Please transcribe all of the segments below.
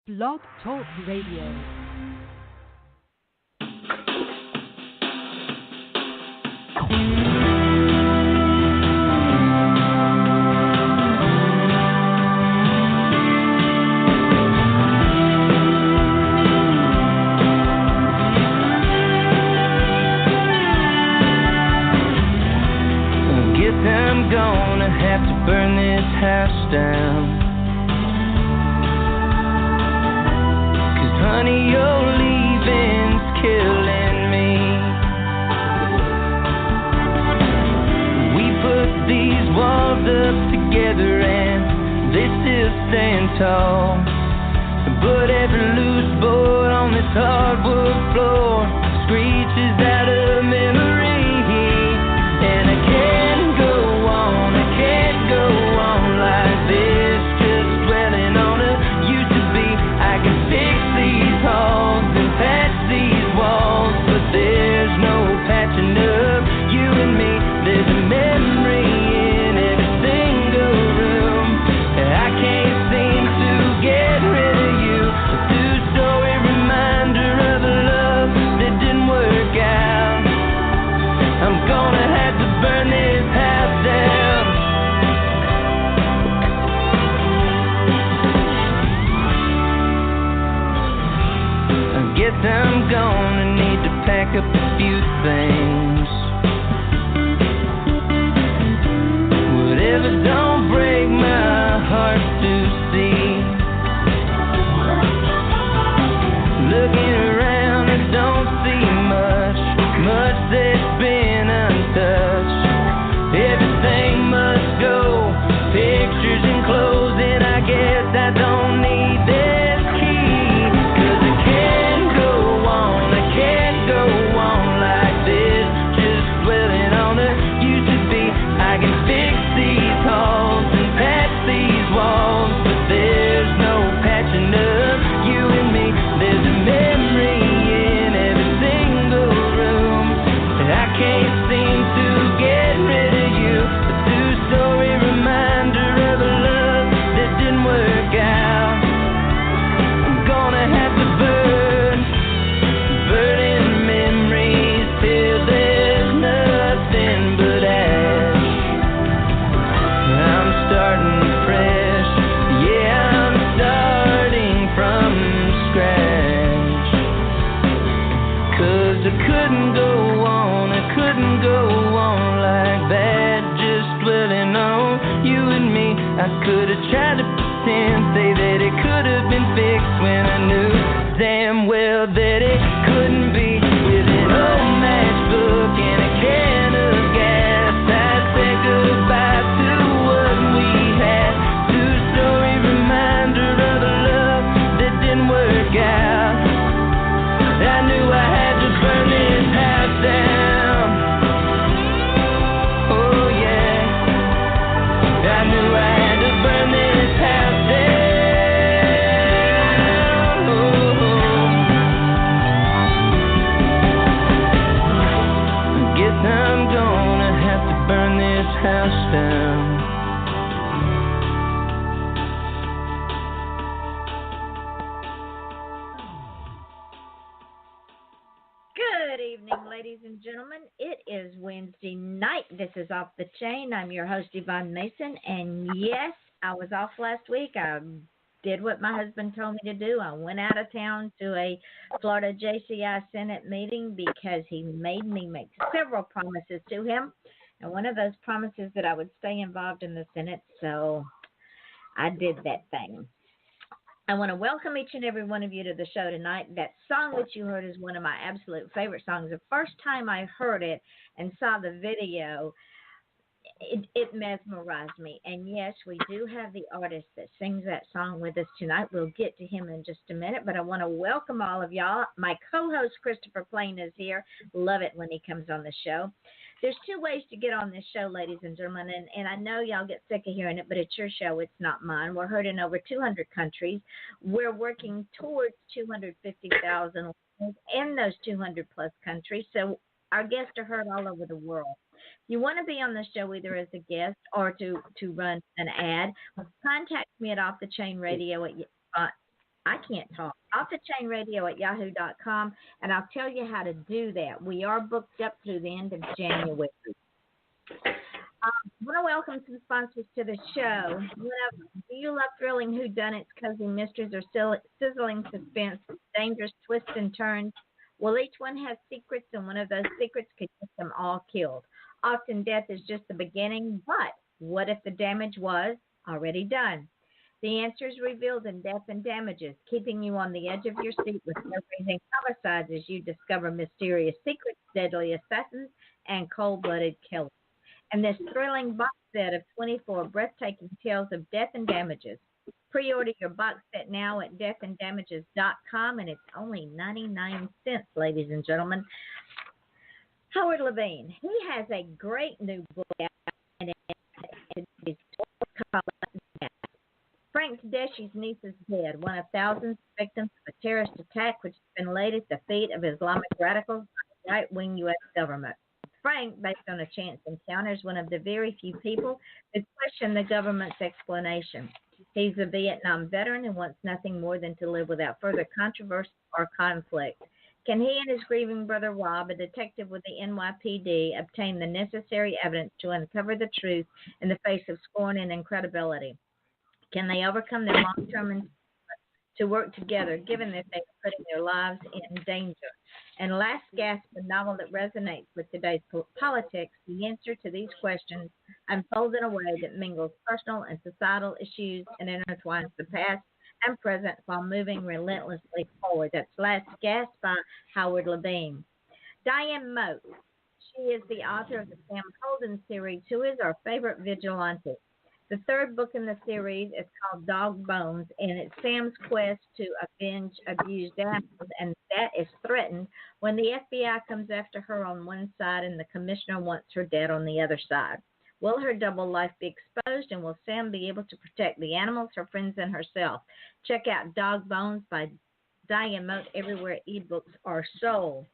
Blog Talk Radio. I'm gonna have to burn this house down. 'Cause honey, your leaving's killing me. We put these walls up together and they still stand tall. But every loose board on this hardwood floor screeches out of memory. And I can't go on like this, just dwelling on a used to be. I can fix these halls and patch these walls, but there's no patching up you and me. There's a memory in every single room. I can't seem to get rid of you. A two-story reminder of a love that didn't work out. I'm gonna have to burn this house down. I guess I'm gonna need to pack up a few things. Whatever don't break my heart to see. Looking around, I don't see much that's been untouched. Everything must go, pictures and clothes, and I guess I don't need this key. 'Cause I can't go on like this, just dwelling on the used to be. I can fix these halls and patch these walls, but there's no patching up you and me. There's a memory in every single room. I can't seem to get rid of you. A two-story reminder of a love that didn't work out. I'm gonna have to burning memories till there's nothing but ash. I'm starting fresh, yeah, I'm starting from scratch. 'Cause I couldn't go on like that, just dwelling on you and me. I could have tried to pretend, say that it could have been fixed when I knew damn well that it couldn't be. With an old matchbook and a can of gas, I said goodbye to what we had. Two-story reminder of a love that didn't work out. I knew I had to burn this house down. Oh yeah, I knew I had to burn this house down. I guess I'm gonna have to burn this house down. Good evening, ladies and gentlemen. It is Wednesday night. This is Off the Chain. I'm your host, Yvonne Mason. And yes, I was off last week. I did what my husband told me to do. I went out of town to a Florida JCI Senate meeting because he made me make several promises to him. And one of those promises that I would stay involved in the Senate. So I did that thing. I want to welcome each and every one of you to the show tonight. That song that you heard is one of my absolute favorite songs. The first time I heard it and saw the video, it mesmerized me. And yes, we do have the artist that sings that song with us tonight. We'll get to him in just a minute, but I want to welcome all of y'all. My co-host, Christopher Plain, is here. Love it when he comes on the show. There's two ways to get on this show, ladies and gentlemen, and I know y'all get sick of hearing it, but it's your show. It's not mine. We're heard in over 200 countries. We're working towards 250,000 in those 200-plus countries, so our guests are heard all over the world. If you want to be on the show either as a guest or to run an ad, contact me at Off the Chain Radio at I can't talk. Off the chain radio at yahoo.com, and I'll tell you how to do that. We are booked up through the end of January. I want to welcome some sponsors to the show. Do you love thrilling whodunits, cozy mysteries, or sizzling suspense, dangerous twists and turns? Well, each one has secrets, and one of those secrets could get them all killed. Often death is just the beginning, but what if the damage was already done? The answer is revealed in Death and Damages, keeping you on the edge of your seat with nerve-raising homicides as you discover mysterious secrets, deadly assassins, and cold-blooded killers. And this thrilling box set of 24 breathtaking tales of death and damages. Pre-order your box set now at deathanddamages.com, and it's only 99 cents, ladies and gentlemen. Howard Levine, he has a great new book out, and it's called Frank Tedeschi's niece is dead, one of thousands of victims of a terrorist attack which has been laid at the feet of Islamic radicals by the right-wing U.S. government. Frank, based on a chance encounter, is one of the very few people who question the government's explanation. He's a Vietnam veteran and wants nothing more than to live without further controversy or conflict. Can he and his grieving brother Rob, a detective with the NYPD, obtain the necessary evidence to uncover the truth in the face of scorn and incredibility? Can they overcome their long-term intent to work together, given that they are putting their lives in danger? And last gasp, a novel that resonates with today's politics, the answer to these questions unfolds in a way that mingles personal and societal issues and intertwines the past and present while moving relentlessly forward. That's Last Gasp by Howard Levine. Diane Moat, she is the author of the Sam Holden series, who is our favorite vigilante. The third book in the series is called Dog Bones, and it's Sam's quest to avenge abused animals, and that is threatened when the FBI comes after her on one side and the commissioner wants her dead on the other side. Will her double life be exposed, and will Sam be able to protect the animals, her friends, and herself? Check out Dog Bones by Diane Moat everywhere ebooks are sold.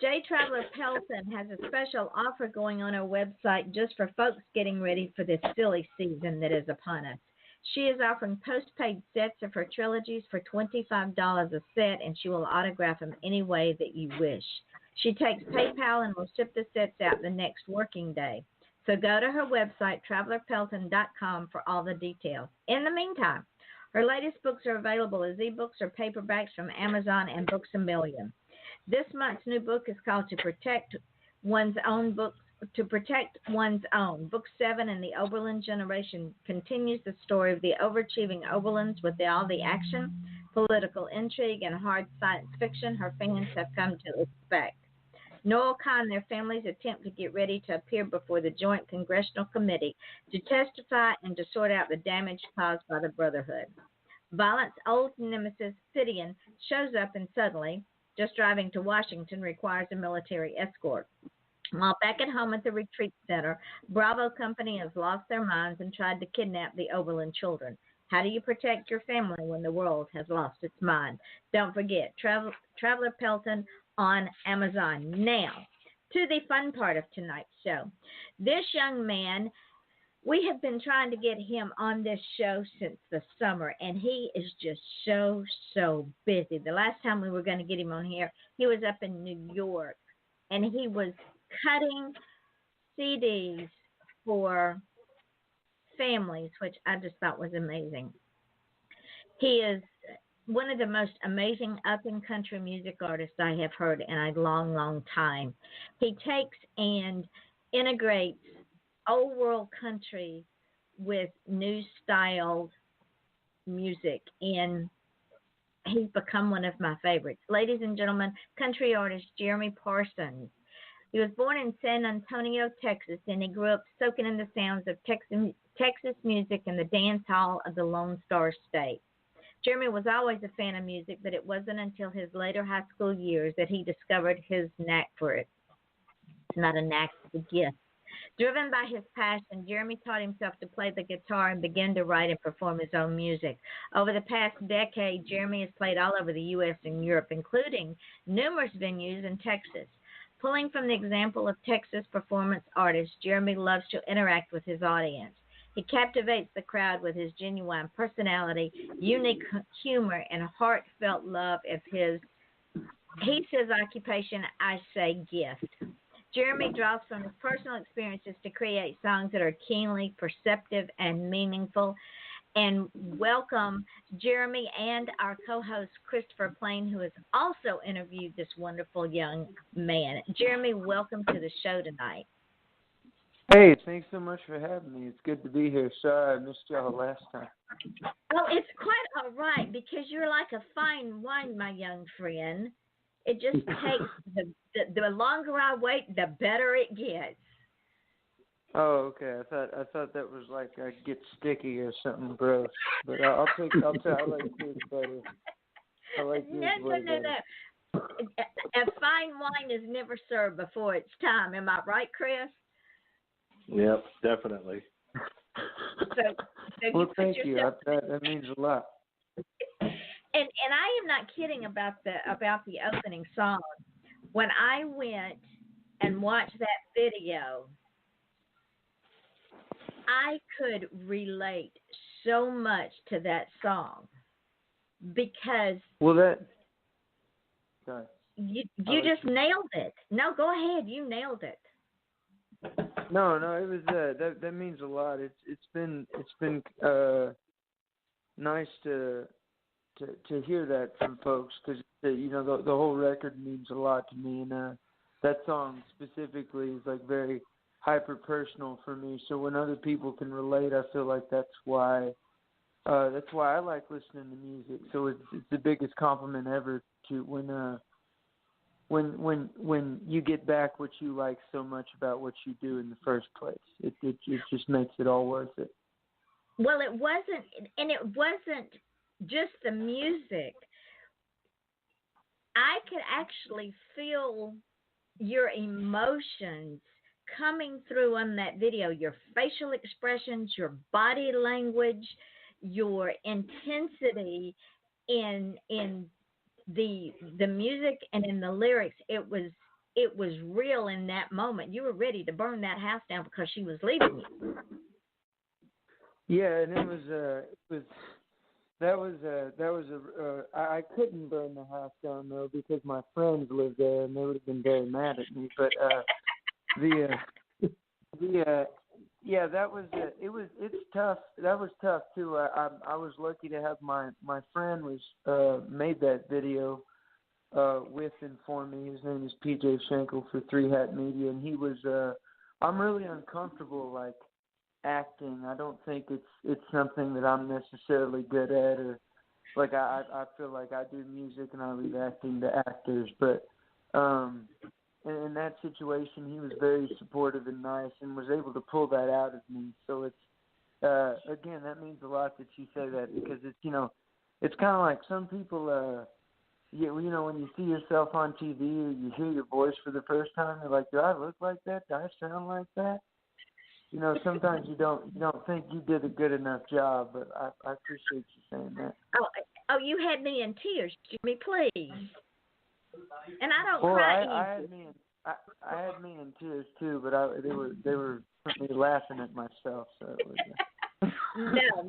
J. Traveler Pelton has a special offer going on her website just for folks getting ready for this silly season that is upon us. She is offering postpaid sets of her trilogies for $25 a set, and she will autograph them any way that you wish. She takes PayPal and will ship the sets out the next working day. So go to her website, travelerpelton.com, for all the details. In the meantime, her latest books are available as ebooks or paperbacks from Amazon and Books A Million. This month's new book is called To Protect One's Own. Book 7 in the Oberlin Generation continues the story of the overachieving Oberlins with all the action, political intrigue, and hard science fiction her fans have come to expect. Noel Kahn and their families attempt to get ready to appear before the Joint Congressional Committee to testify and to sort out the damage caused by the Brotherhood. Violent's old nemesis, Fidian, shows up and suddenly, just driving to Washington requires a military escort. While back at home at the retreat center, Bravo Company has lost their minds and tried to kidnap the Oberlin children. How do you protect your family when the world has lost its mind? Don't forget, Traveler Pelton on Amazon. Now, to the fun part of tonight's show. This young man, we have been trying to get him on this show since the summer, and he is just so busy. The last time we were going to get him on here, he was up in New York, and he was cutting CDs for families, which I just thought was amazing. He is one of the most amazing up-and-country music artists I have heard in a long time. He takes and integrates old world country with new styled music, and he's become one of my favorites. Ladies and gentlemen, country artist Jeremy Parsons. He was born in San Antonio, Texas, and he grew up soaking in the sounds of Texas music in the dance hall of the Lone Star State. Jeremy was always a fan of music, but it wasn't until his later high school years that he discovered his knack for it. It's not a knack, it's a gift. Driven by his passion, Jeremy taught himself to play the guitar and began to write and perform his own music. Over the past decade, Jeremy has played all over the U.S. and Europe, including numerous venues in Texas. Pulling from the example of Texas performance artists, Jeremy loves to interact with his audience. He captivates the crowd with his genuine personality, unique humor, and heartfelt love of his. He says occupation, I say gift. Jeremy draws from his personal experiences to create songs that are keenly perceptive and meaningful. And welcome Jeremy and our co-host Christopher Plain, who has also interviewed this wonderful young man. Jeremy, welcome to the show tonight. Hey, thanks so much for having me. It's good to be here. Sorry I missed y'all last time. Oh, it's quite all right because you're like a fine wine, my young friend. It just takes the longer I wait, the better it gets. Oh, okay. I thought that was like I get sticky or something gross. But I'll like yours better. I like yours No. A fine wine is never served before its time. Am I right, Chris? Yep, definitely. So well, thank you. That means a lot. And I am not kidding about the opening song. When I went and watched that video, I could relate so much to that song because sorry. you just nailed it. No, go ahead. You nailed it. No, it was that means a lot. It's been nice to hear that from folks because the whole record means a lot to me, and that song specifically is like very hyper personal for me. So when other people can relate, I feel like that's why I like listening to music. So it's the biggest compliment ever to when you get back what you like so much about what you do in the first place. It just makes it all worth it. Well, it wasn't just the music. I could actually feel your emotions coming through on that video, your facial expressions, your body language, your intensity in the music and in the lyrics. It was real in that moment. You were ready to burn that house down because she was leaving you. Yeah, and I couldn't burn the house down though because my friends lived there and they would have been very mad at me. But it's tough. That was tough too. I was lucky to have my friend was made that video with and for me. His name is PJ Schenkel for Three Hat Media, and he was. I'm really uncomfortable like acting. I don't think it's something that I'm necessarily good at, or like I feel like I do music and I leave acting to actors. But in that situation, he was very supportive and nice, and was able to pull that out of me. So it's again, that means a lot that you say that because it's it's kind of like some people. When you see yourself on TV or you hear your voice for the first time, you're like, do I look like that? Do I sound like that? Sometimes you don't think you did a good enough job, but I appreciate you saying that. Oh, you had me in tears, Jimmy, please. And I don't well, cry I had me in tears too, but they were me laughing at myself, so it was. No.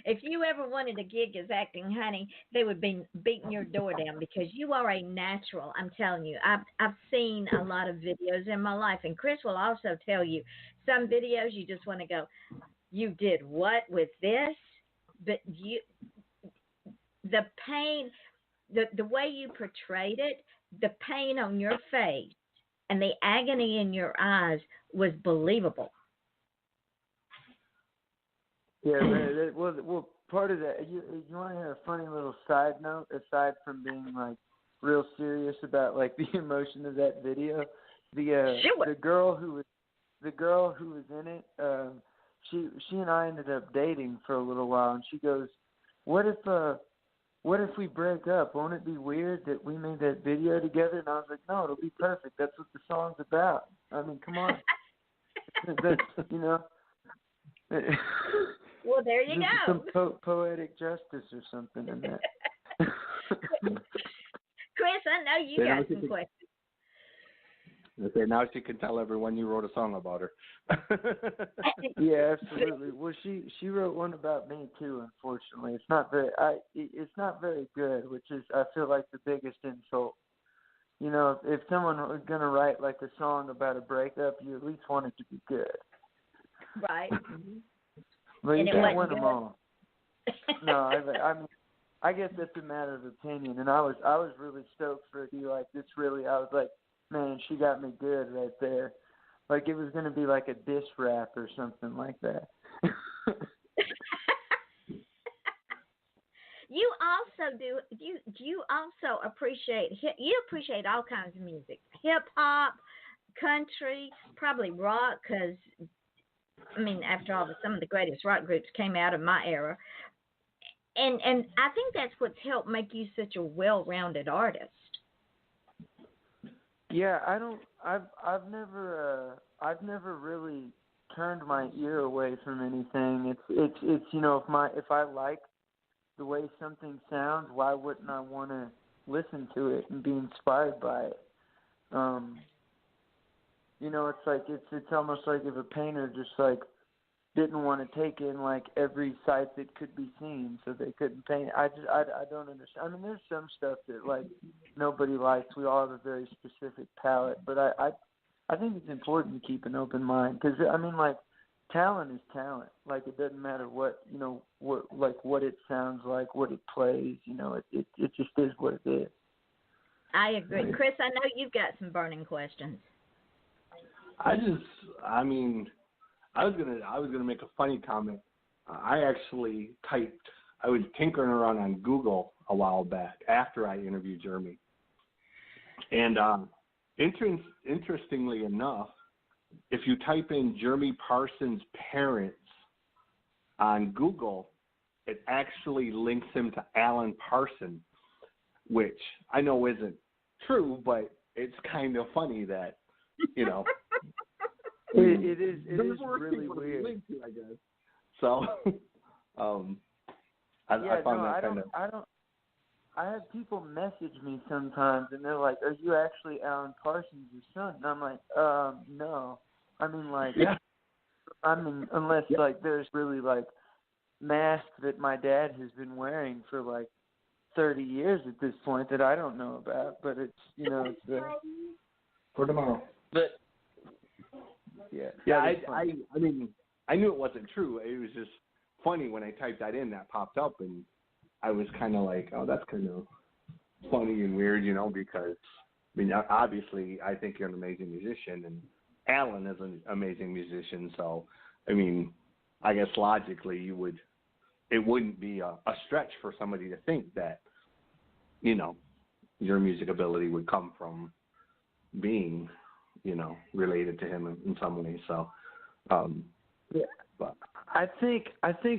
If you ever wanted a gig as acting, honey, they would be beating your door down because you are a natural. I'm telling you. I've seen a lot of videos in my life, and Chris will also tell you some videos you just want to go, you did what with this? But the pain, the way you portrayed it, the pain on your face, and the agony in your eyes was believable. Yeah, well, part of that. You want to hear a funny little side note aside from being like real serious about like the emotion of that video? The girl who was in it, she and I ended up dating for a little while, and she goes, "What if we break up? Won't it be weird that we made that video together?" And I was like, "No, it'll be perfect. That's what the song's about. I mean, come on." Well, there you go. Some poetic justice or something in that. Chris, I know you got some questions. Okay, now she can tell everyone you wrote a song about her. Yeah, absolutely. Well, she wrote one about me too. Unfortunately, it's not very good, which is, I feel like, the biggest insult. You know, if someone was gonna write like a song about a breakup, you at least want it to be good. Right. But you And it can't wasn't win them good. all. No, I mean, I guess that's a matter of opinion. And I was really stoked for it to be like this. Really, I was like, man, she got me good right there. Like it was going to be like a diss rap or something like that. You also you also appreciate all kinds of music, hip hop, country, probably rock, because I mean, after all, some of the greatest rock groups came out of my era, and I think that's what's helped make you such a well-rounded artist. Yeah, I've never really turned my ear away from anything. It's you know, if I like the way something sounds, why wouldn't I want to listen to it and be inspired by it? You know, it's like it's almost like if a painter just like didn't want to take in like every sight that could be seen, so they couldn't paint. I don't understand. I mean, there's some stuff that like nobody likes. We all have a very specific palette, but I think it's important to keep an open mind, because I mean, like, talent is talent. Like, it doesn't matter what, you know, what it sounds like, what it plays. You know, it just is what it is. I agree, Chris. I know you've got some burning questions. I was gonna make a funny comment. I was tinkering around on Google a while back after I interviewed Jeremy, and interestingly enough, if you type in Jeremy Parsons' parents on Google, it actually links him to Alan Parsons, which I know isn't true, but it's kind of funny that, you know. It is really weird. I guess. So, I found that kind of. I have people message me sometimes, and they're like, "Are you actually Alan Parsons' son?" And I'm like, "No." I mean, like, yeah. I mean, unless like there's really like mask that my dad has been wearing for like 30 years at this point that I don't know about. But it's, you know, it's for tomorrow. But yeah, I mean, I knew it wasn't true. It was just funny when I typed that in. That popped up, and I was kind of like, oh, that's kind of funny and weird, you know, because, I mean, obviously I think you're an amazing musician, and Alan is an amazing musician. So, I mean, I guess logically it wouldn't be a stretch for somebody to think that, you know, your music ability would come from being, you know, related to him in some way. So, yeah. But I think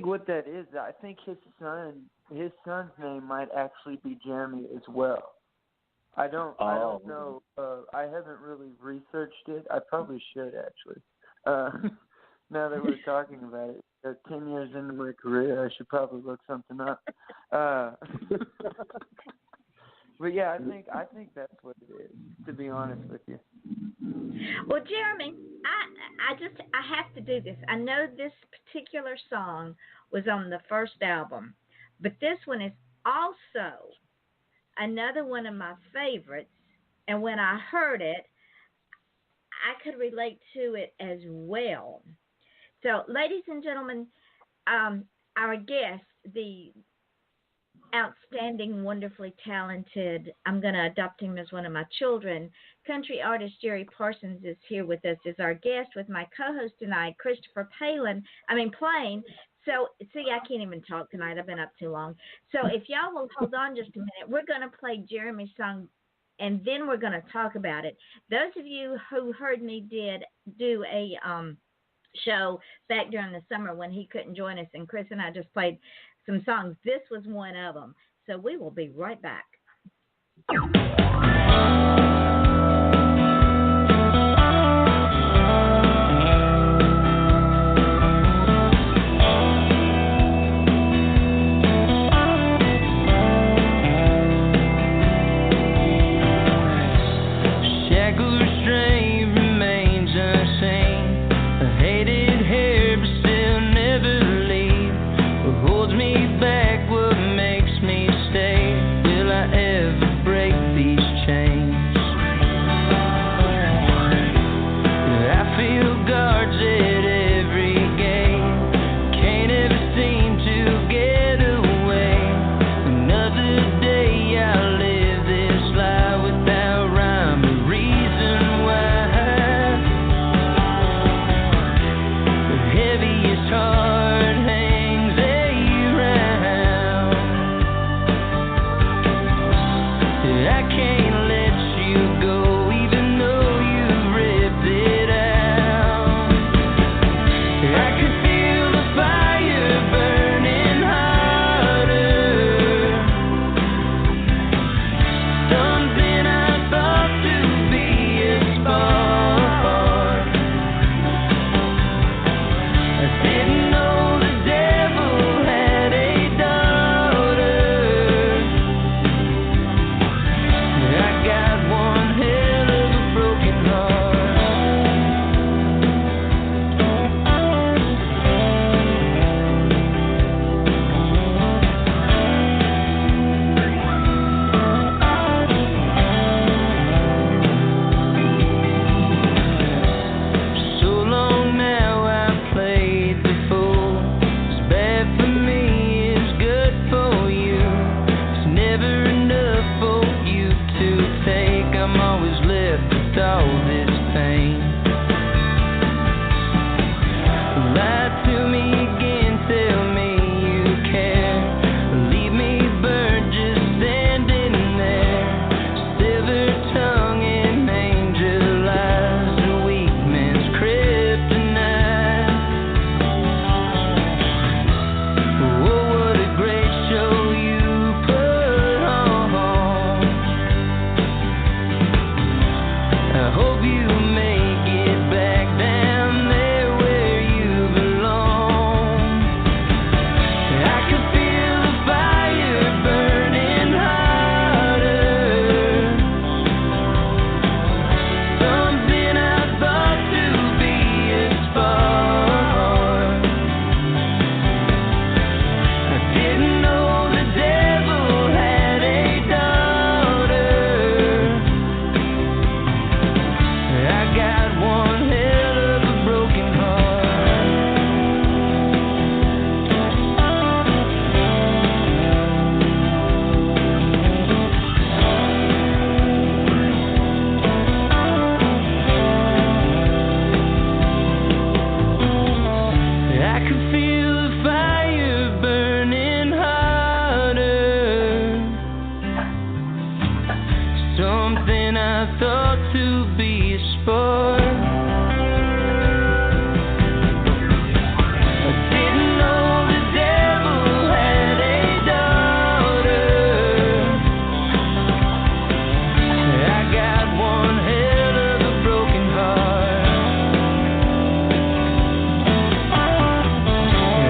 what that is, I think his son's name might actually be Jeremy as well. I don't know. I haven't really researched it. I probably should, actually. Now that we're talking about it, 10 years into my career, I should probably look something up. But yeah, I think that's what it is, to be honest with you. Well, Jeremy, I have to do this. I know this particular song was on the first album, but this one is also another one of my favorites. And when I heard it, I could relate to it as well. So, ladies and gentlemen, our guest, the outstanding, wonderfully talented, I'm going to adopt him as one of my children, country artist Jerry Parsons is here with us as our guest with my co-host tonight, Christopher Plain. So, see, I can't even talk tonight. I've been up too long. So if y'all will hold on just a minute, we're going to play Jeremy's song, and then we're going to talk about it. Those of you who heard me did do a show back during the summer when he couldn't join us, and Chris and I just played some songs. This was one of them. So we will be right back. Shackles, strain with all this pain. Lie to me again, tell me you care. Leave me burned, just standing there. Severed tongue and angel eyes, a weak man's kryptonite. Oh, what a great show you put on. I hope you make it back down there where you belong. I could feel the fire burning harder. Something I thought to be a spark. I didn't know the devil had a daughter. I got one hell of a broken heart. I could feel the fire burning harder. Something I thought to be a sport. I didn't know the devil had a daughter. I got one hell of a broken heart.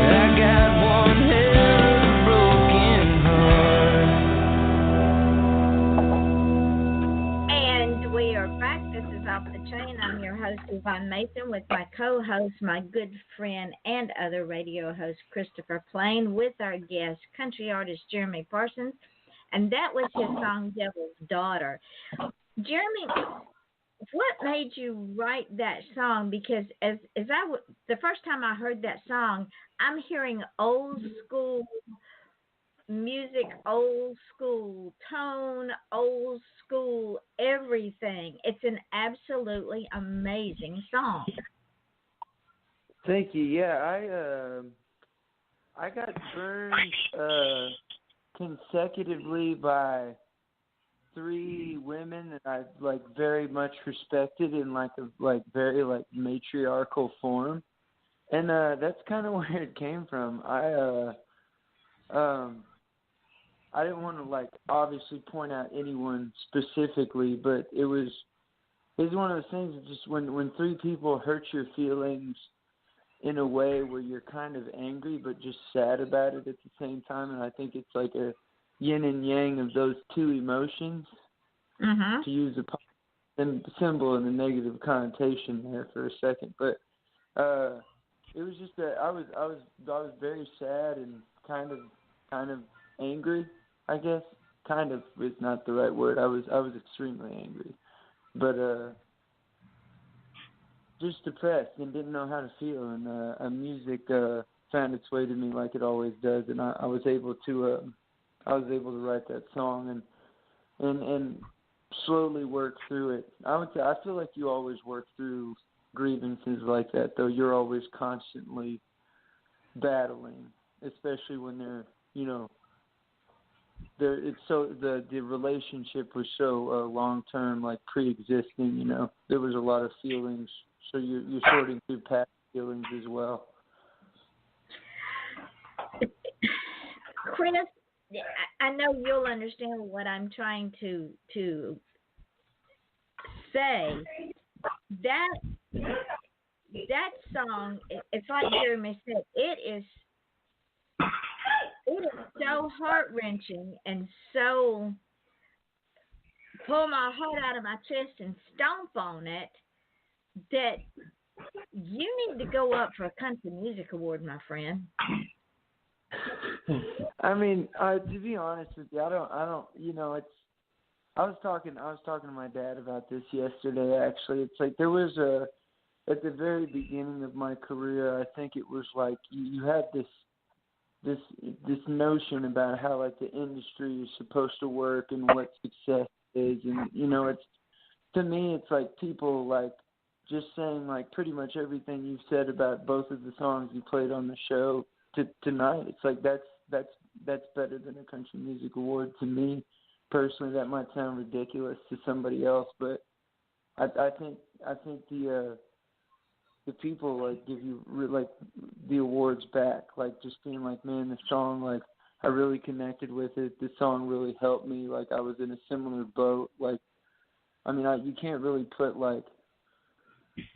I got one hell of a broken heart. And we are back. This is Off the Chain. I'm your host, Yvonne Mason, with my co-host, my good friend and other radio host, Christopher Plain, with our guest, country artist Jeremy Parsons. And that was his song, Devil's Daughter. Jeremy, what made you write that song? Because the first time I heard that song, I'm hearing old school music, old school tone, old school everything. It's an absolutely amazing song. Thank you. Yeah, I got burned consecutively by 3 women that I very much respected in a very matriarchal form, and that's kind of where it came from. I didn't want to obviously point out anyone specifically, but it was one of those things that just when 3 people hurt your feelings in a way where you're kind of angry but just sad about it at the same time, and I think it's like a yin and yang of those 2 emotions. Mm-hmm. To use a symbol in a negative connotation there for a second, but it was just that I was very sad and kind of angry. I guess kind of is not the right word. I was extremely angry, but just depressed and didn't know how to feel. And music found its way to me like it always does, and I was able to write that song and slowly work through it. I feel like you always work through grievances like that, though. You're always constantly battling, especially when it's so the relationship was so long term, like pre-existing. There was a lot of feelings, so you're sorting through past feelings as well. Chris, I know you'll understand what I'm trying to say. That song, it's like Jeremy said, it is so heart-wrenching and so pull my heart out of my chest and stomp on it that you need to go up for a country music award, my friend. I mean, to be honest with you, I don't. I was talking to my dad about this yesterday. Actually, it's like there was at the very beginning of my career, I think it was like you had this notion about how like the industry is supposed to work and what success is, and to me, it's like people like just saying like pretty much everything you've said about both of the songs you played on the show tonight. It's like that's better than a country music award to me personally. That might sound ridiculous to somebody else, but I think the people like give you like the awards back, like just being like, man, the song, like I really connected with it. The song really helped me. Like I was in a similar boat. Like, I mean, you can't really put like,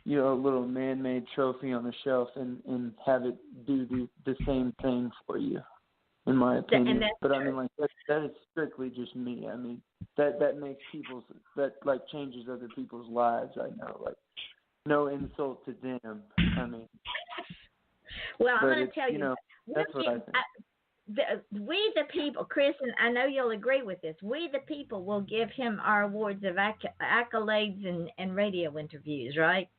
you know, a little man-made trophy on the shelf and have it do the same thing for you, in my opinion. But I mean, like that is strictly just me. I mean, that makes that like changes other people's lives. I know, like no insult to them. I mean, well, I'm going to tell you, that's what I think. We the people, Chris, and I know you'll agree with this, we the people will give him our awards of accolades and radio interviews, right?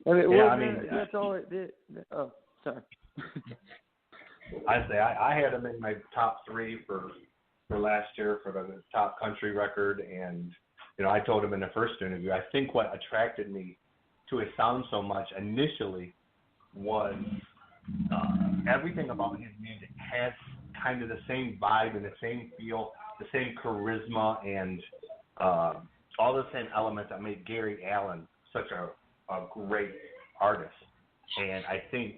I mean, yeah, that's all it did. Oh, sorry. I say I had him in my top 3 for last year for the top country record, and you know I told him in the first interview, I think what attracted me to his sound so much initially was everything about his music has kind of the same vibe and the same feel, the same charisma, and all the same elements that made Gary Allan such a great artist. And I think,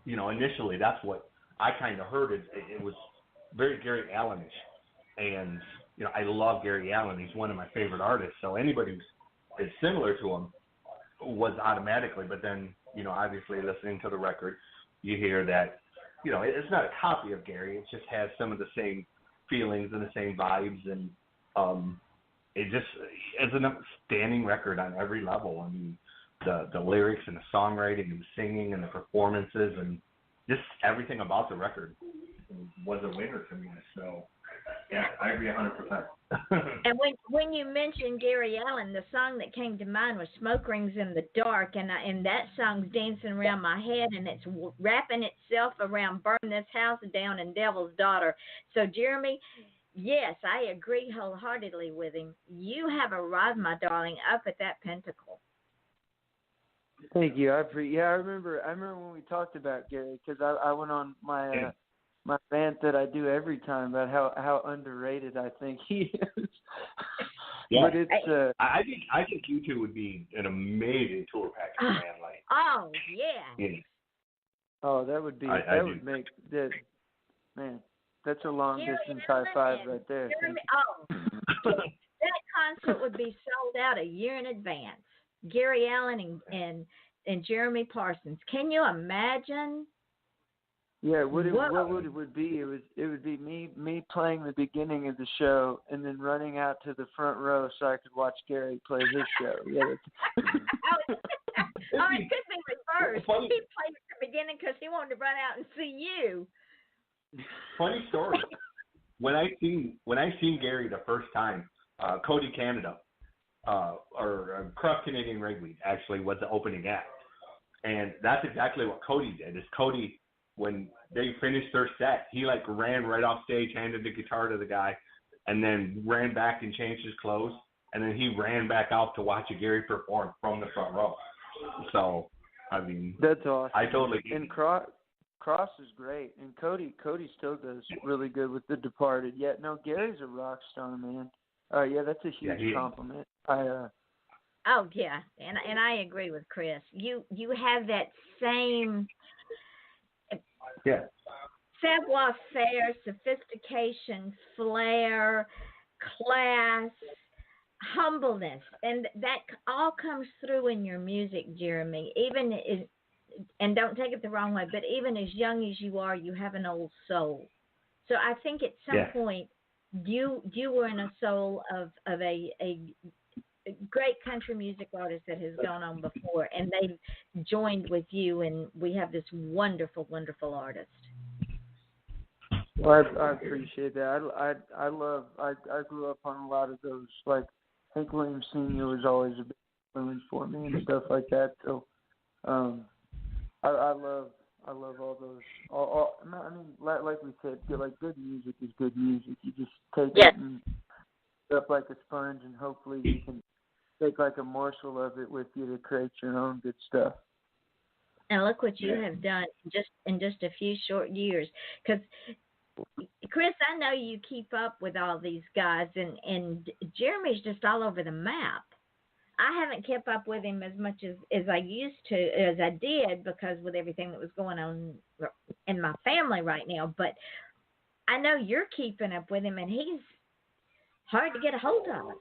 you know, initially that's what I kind of heard. It was very Gary Allan-ish. And, you know, I love Gary Allan. He's one of my favorite artists. So anybody who is similar to him was automatically, but then, you know, obviously listening to the record, you hear that, you know, it's not a copy of Gary. It just has some of the same feelings and the same vibes. And it just is an outstanding record on every level. I mean, the lyrics and the songwriting and the singing and the performances and just everything about the record was a winner to me. So, yeah, I agree 100%. And when you mentioned Gary Allan, the song that came to mind was "Smoke Rings in the Dark," and that song's dancing around my head, and it's wrapping itself around "Burn This House Down" and "Devil's Daughter." So, Jeremy, yes, I agree wholeheartedly with him. You have arrived, my darling, up at that pinnacle. Thank you. I remember when we talked about Gary, because I went on my my rant that I do every time about how underrated I think he is. Yeah. But it's I think you two would be an amazing tour package, man. Like, oh yeah. Oh, that would be would make that, man. That's a long distance high five right there. Jeremy, that concert would be sold out a year in advance. Gary Allan and Jeremy Parsons. Can you imagine? Yeah, what it would be? It would be me playing the beginning of the show and then running out to the front row so I could watch Gary play his show. Yeah. It could be reversed. He played at the beginning because he wanted to run out and see you. Funny story. When I seen Gary the first time, Cody Canada, or Cruff Canadian Ragweed actually was the opening act, and that's exactly what Cody did. Is Cody, when they finished their set, he like ran right off stage, handed the guitar to the guy, and then ran back and changed his clothes, and then he ran back out to watch Gary perform from the front row. So, I mean, that's awesome. I totally get and Cross is great, and Cody still does really good with The Departed. Yeah, no, Gary's a rock star, man. Yeah, that's a huge compliment. Oh yeah, and I agree with Chris. You have that same savoir-faire, sophistication, flair, class, humbleness, and that all comes through in your music, Jeremy. And don't take it the wrong way, but even as young as you are, you have an old soul. So I think at some point you were in a soul of a great country music artist that has gone on before, and they've joined with you, and we have this wonderful, wonderful artist. Well, I appreciate that. I grew up on a lot of those. Like Hank Williams Sr. was always a big influence for me and stuff like that. So, I love all those. I mean, like we said, like good music is good music. You just take it and up like a sponge, and hopefully you can take like a morsel of it with you to create your own good stuff. And look what you have done in just a few short years. Because, Chris, I know you keep up with all these guys, and Jeremy's just all over the map. I haven't kept up with him as much as I used to, as I did, because with everything that was going on in my family right now. But I know you're keeping up with him, and he's hard to get a hold of.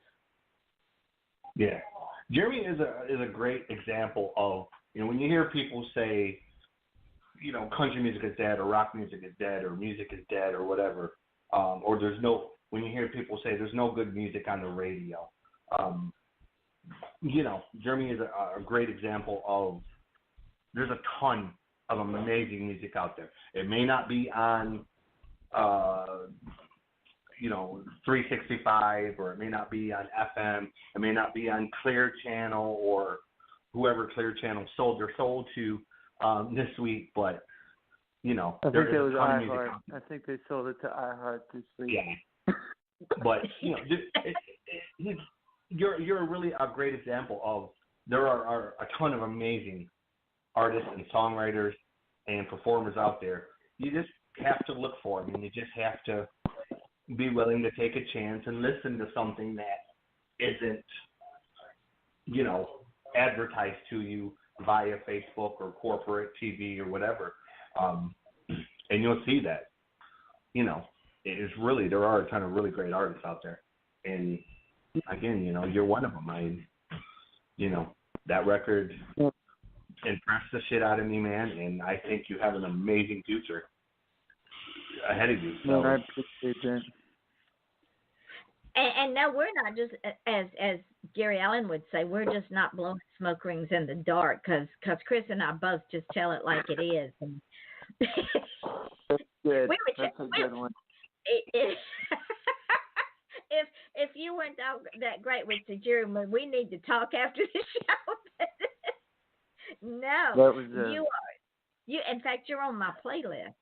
Yeah. Jeremy is a great example of, when you hear people say, country music is dead, or rock music is dead, or music is dead, or whatever, or when you hear people say there's no good music on the radio, Jeremy is a great example of, there's a ton of amazing music out there. It may not be on, 365, or it may not be on FM, it may not be on Clear Channel, or whoever Clear Channel sold their soul to this week, but, I think it was iHeart. I think they sold it to iHeart this week. Yeah. But, you're really a great example of, there are a ton of amazing artists and songwriters and performers out there. You just have to look for them, and you just have to be willing to take a chance and listen to something that isn't, advertised to you via Facebook or corporate TV or whatever. And you'll see that, it is really, there are a ton of really great artists out there. And again, you're one of them. That record impressed the shit out of me, man. And I think you have an amazing future ahead of you. So. I appreciate that. And no, we're not just, as Gary Allen would say, we're just not blowing smoke rings in the dark, because Chris and I both just tell it like it is. And That's good. That's a good one. If you weren't that great with the Jerry, we need to talk after the show. No, that was you are. You, in fact, you're on my playlist.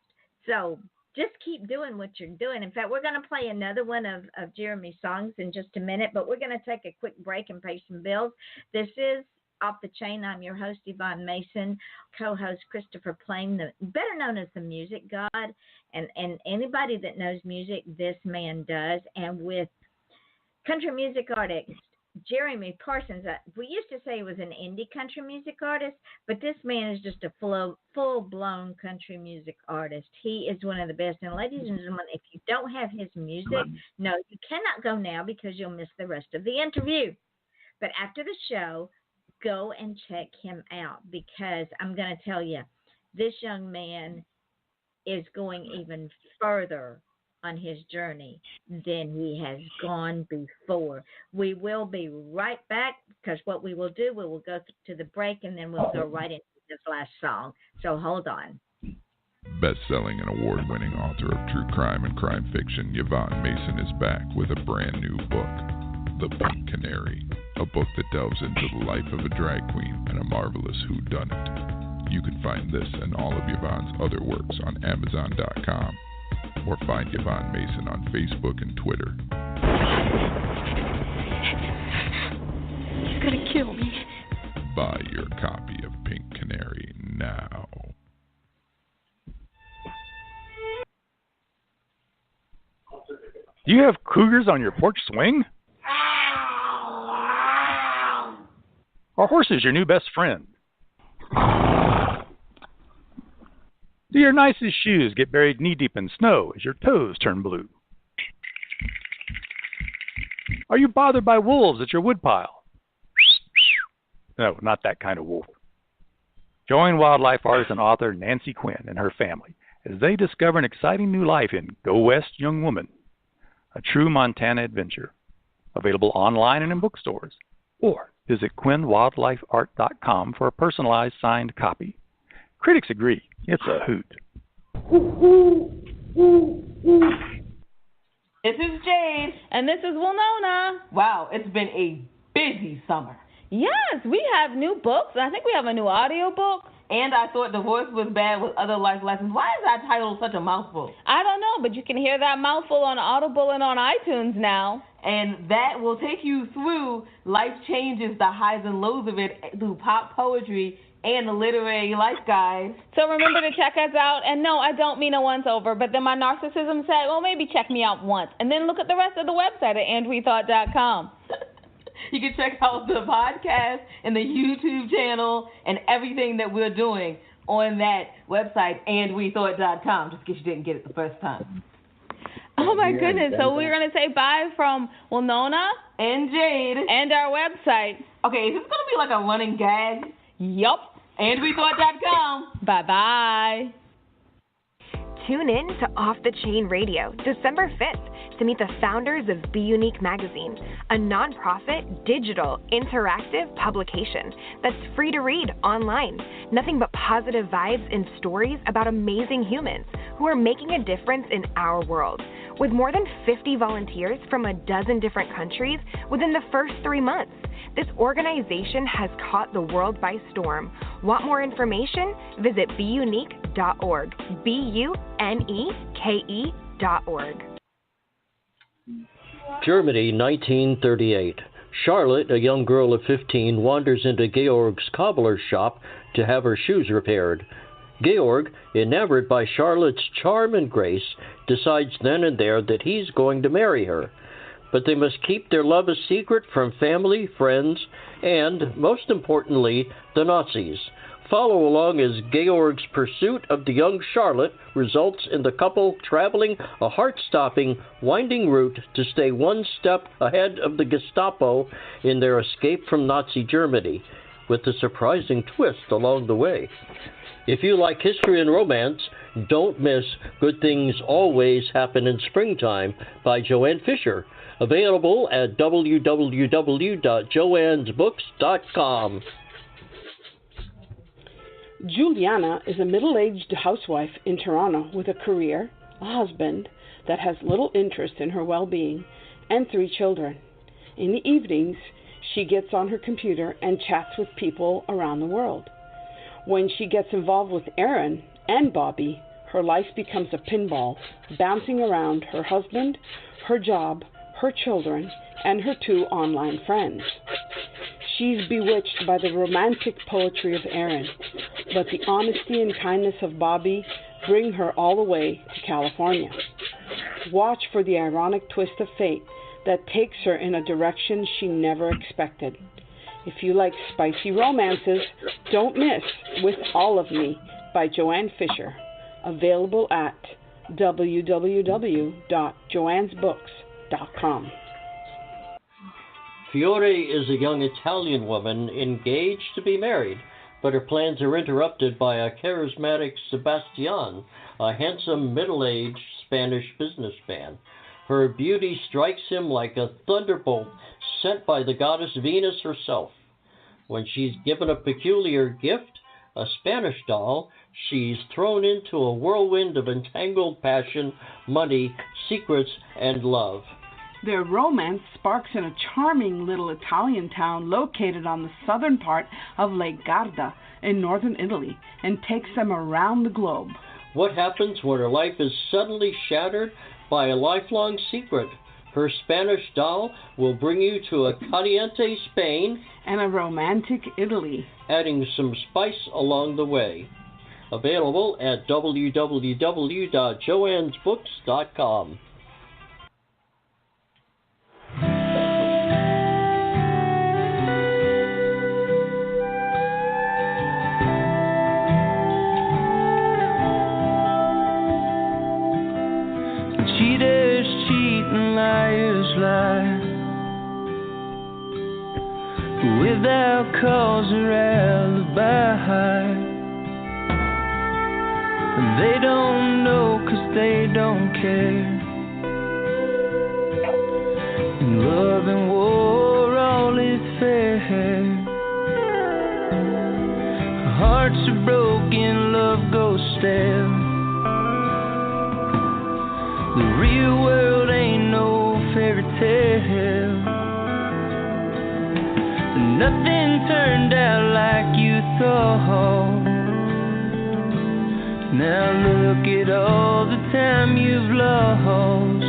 So just keep doing what you're doing. In fact, we're going to play another one of Jeremy's songs in just a minute, but we're going to take a quick break and pay some bills. This is Off the Chain. I'm your host, Yvonne Mason, co-host Christopher Plain, better known as the Music God. And anybody that knows music, this man does. And with country music artist Jeremy Parsons, we used to say he was an indie country music artist, but this man is just a full-blown country music artist. He is one of the best. And ladies and gentlemen, if you don't have his music, no, you cannot go now, because you'll miss the rest of the interview. But after the show, go and check him out, because I'm going to tell you, this young man is going even further on his journey than he has gone before. We will be right back, because what we will do, we will go to the break, and then we'll go right into this last song. So hold on. Best-selling and award-winning author of true crime and crime fiction, Yvonne Mason is back with a brand new book, The Pink Canary, a book that delves into the life of a drag queen and a marvelous whodunit. You can find this and all of Yvonne's other works on Amazon.com. Or find Yvonne Mason on Facebook and Twitter. You're gonna kill me. Buy your copy of Pink Canary now. Do you have cougars on your porch swing? Are horses your new best friend? Do your nicest shoes get buried knee-deep in snow as your toes turn blue? Are you bothered by wolves at your woodpile? No, not that kind of wolf. Join wildlife artist and author Nancy Quinn and her family as they discover an exciting new life in Go West, Young Woman, a true Montana adventure. Available online and in bookstores. Or visit QuinnWildlifeArt.com for a personalized signed copy. Critics agree. It's a hoot. This is Jade. And this is Winona. Wow, it's been a busy summer. Yes, we have new books. I think we have a new audio book. And I thought Divorce Was Bad with Other Life Lessons. Why is that title such a mouthful? I don't know, but you can hear that mouthful on Audible and on iTunes now. And that will take you through life changes, the highs and lows of it, through pop poetry and the literary life guide. So remember to check us out. And no, I don't mean a once over, but then my narcissism said, well, maybe check me out once. And then look at the rest of the website at andwethought.com. You can check out the podcast and the YouTube channel and everything that we're doing on that website, andwethought.com, just in case you didn't get it the first time. Oh, my goodness. So we're going to say bye from Winona and Jade and our website. Okay, is this going to be like a running gag? Yup. andwethought.com. Bye-bye. Tune in to Off the Chain Radio, December 5th, to meet the founders of Be Unique Magazine, a nonprofit, digital, interactive publication that's free to read online. Nothing but positive vibes and stories about amazing humans who are making a difference in our world. With more than 50 volunteers from a dozen different countries within the first 3 months, this organization has caught the world by storm. Want more information? Visit beunique.org. BUNEKE.org. Germany, 1938. Charlotte, a young girl of 15, wanders into Georg's cobbler's shop to have her shoes repaired. Georg, enamored by Charlotte's charm and grace, decides then and there that he's going to marry her. But they must keep their love a secret from family, friends, and, most importantly, the Nazis. Follow along as Georg's pursuit of the young Charlotte results in the couple traveling a heart-stopping, winding route to stay one step ahead of the Gestapo in their escape from Nazi Germany, with a surprising twist along the way. If you like history and romance, don't miss Good Things Always Happen in Springtime by Joanne Fisher, available at www.joannesbooks.com. Juliana is a middle-aged housewife in Toronto with a career, a husband that has little interest in her well-being, and 3 children. In the evenings, she gets on her computer and chats with people around the world. When she gets involved with Aaron and Bobby, her life becomes a pinball, bouncing around her husband, her job, her children, and her 2 online friends. She's bewitched by the romantic poetry of Aaron, but the honesty and kindness of Bobby bring her all the way to California. Watch for the ironic twist of fate that takes her in a direction she never expected. If you like spicy romances, don't miss With All of Me by Joanne Fisher, available at www.joannesbooks.com. Fiore is a young Italian woman engaged to be married, but her plans are interrupted by a charismatic Sebastian, a handsome middle-aged Spanish businessman. Her beauty strikes him like a thunderbolt sent by the goddess Venus herself. When she's given a peculiar gift, a Spanish doll, she's thrown into a whirlwind of entangled passion, money, secrets, and love. Their romance sparks in a charming little Italian town located on the southern part of Lake Garda in northern Italy and takes them around the globe. What happens when her life is suddenly shattered by a lifelong secret? Her Spanish doll will bring you to a caliente Spain and a romantic Italy, adding some spice along the way. Available at www.joannesbooks.com. Cheaters cheat and liars lie without cause or alibi. They don't know 'cause they don't care. In love and war all is fair. Hearts are broken, love goes stale. The real world ain't no fairy tale. Nothing turned out like you thought. Now look at all the time you've lost.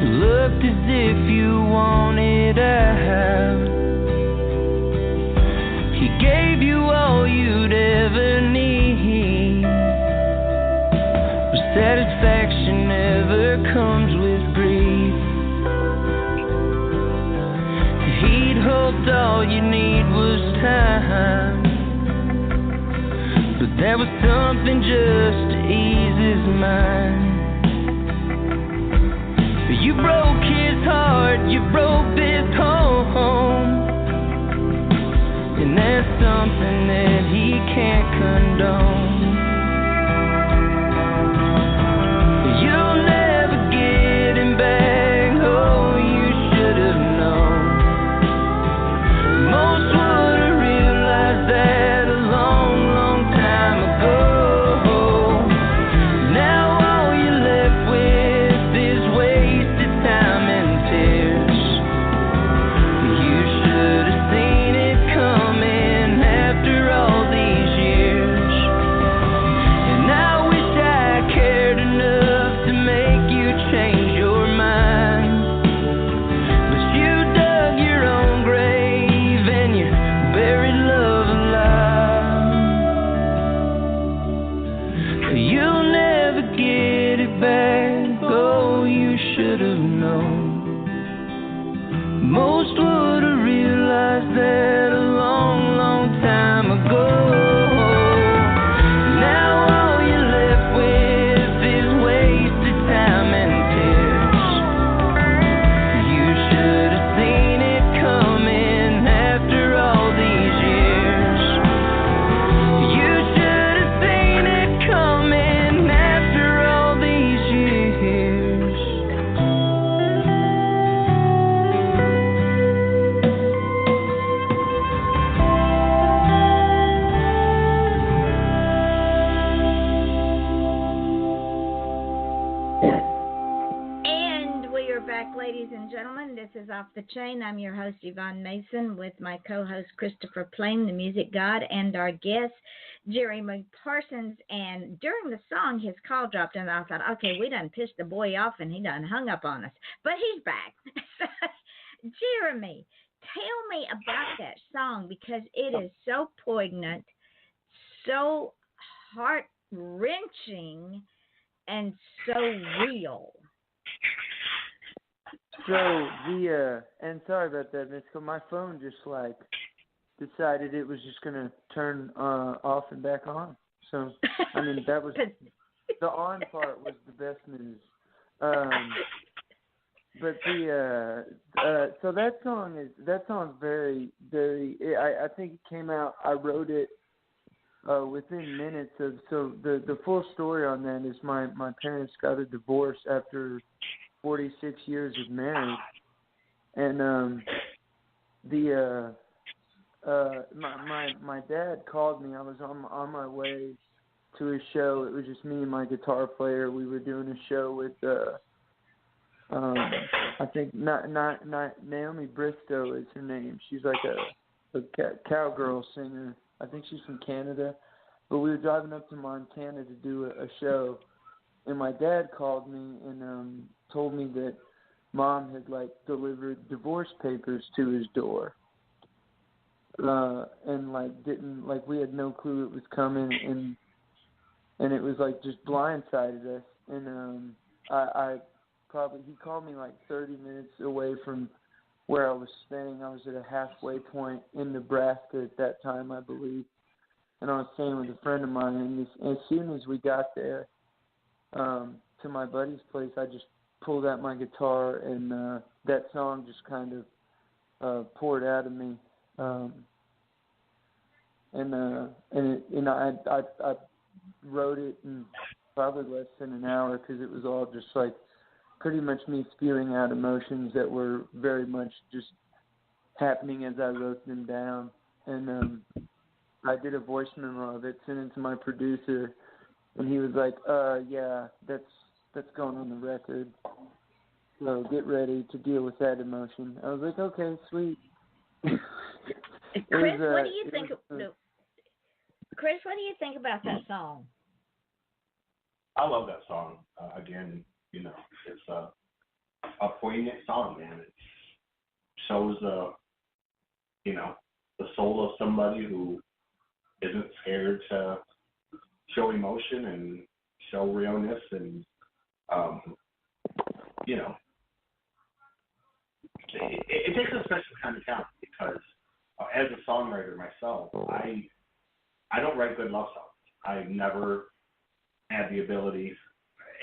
Looked as if you wanted out. He gave you all you'd ever need, but satisfaction never comes with grief. He'd hoped all you need was time, but there was something just to ease his mind. You broke his heart, you broke this home, and that's something that he can't condone. You'll never get him back, oh, you should have known. Most would have realized that a long, long time ago. Now all you're left with is wasted time and tears. You should have seen it coming after all these years. And I wish I cared enough to make you change your mind, but you dug your own grave and you buried love alive. You'll never get it back, oh, you should have known. Most would have realized that a long, long time ago. Now all you're left with is wasted time and tears. You should have seen it coming after all these years. You should have seen it coming after all these years. And we are back, ladies and gentlemen. This is Off the Chain. I'm your host, Yvonne Mason, with my co-host, Christopher Plain, the music god, and our guest, Jeremy Parsons. And during the song, his call dropped, and I thought, okay, we done pissed the boy off, and he done hung up on us. But he's back. Jeremy, tell me about that song, because it is so poignant, so heart-wrenching, and so real. So and sorry about that, Miss. My phone just decided it was just gonna turn off and back on. So I mean that was the on part was the best news. But so that song's very, very. I think it came out. I wrote it within minutes of. So the full story on that is my parents got a divorce after 46 years of marriage, and my dad called me. I was on my way to a show. It was just me and my guitar player. We were doing a show with I think not Naomi Bristow is her name. She's like a cowgirl singer. I think she's from Canada. But we were driving up to Montana to do a show, and my dad called me and told me that Mom had delivered divorce papers to his door, and we had no clue it was coming, and it was just blindsided us. And he called me 30 minutes away from where I was staying. I was at a halfway point in Nebraska at that time, I believe, and I was staying with a friend of mine. And as soon as we got there to my buddy's place, I just pulled out my guitar, and that song just kind of poured out of me. I wrote it in probably less than an hour, because it was all just pretty much me spewing out emotions that were very much just happening as I wrote them down. And I did a voice memo of it, sent it to my producer, and he was like, yeah, that's going on the record. So get ready to deal with that emotion. I was like, okay, sweet. Chris, what do you think? Chris, what do you think about that song? I love that song. Again, it's a poignant song, man. It shows the soul of somebody who isn't scared to show emotion and show realness, and it takes a special kind of talent because as a songwriter myself, I don't write good love songs. I've never had the ability,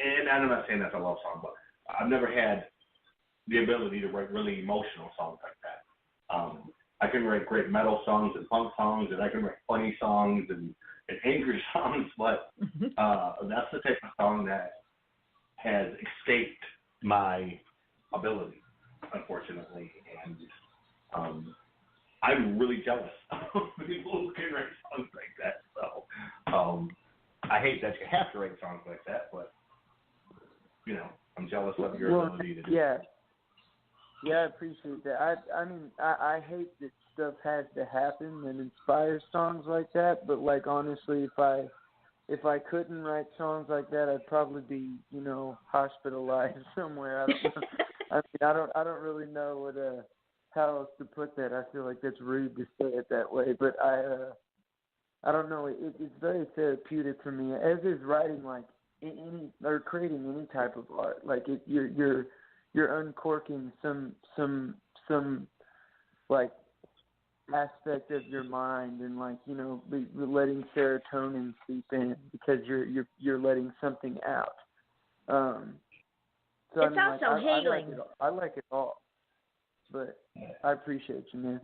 and I'm not saying that's a love song, but I've never had the ability to write really emotional songs like that. I can write great metal songs and punk songs, and I can write funny songs and angry songs, but that's the type of song that has escaped my ability, unfortunately, and I'm really jealous of people who can write songs like that. So I hate that you have to write songs like that, but I'm jealous of your ability to do that. Yeah, I appreciate that. I mean, I hate that stuff has to happen and inspire songs like that. But like honestly, if I couldn't write songs like that, I'd probably be hospitalized somewhere. I don't really know how else to put that. I feel like that's rude to say it that way, but I don't know. It's very therapeutic for me, as is writing like any or creating any type of art. Like you're uncorking some like aspect of your mind, and like letting serotonin seep in because you're letting something out. So it's also healing. I like it all, but I appreciate you, man.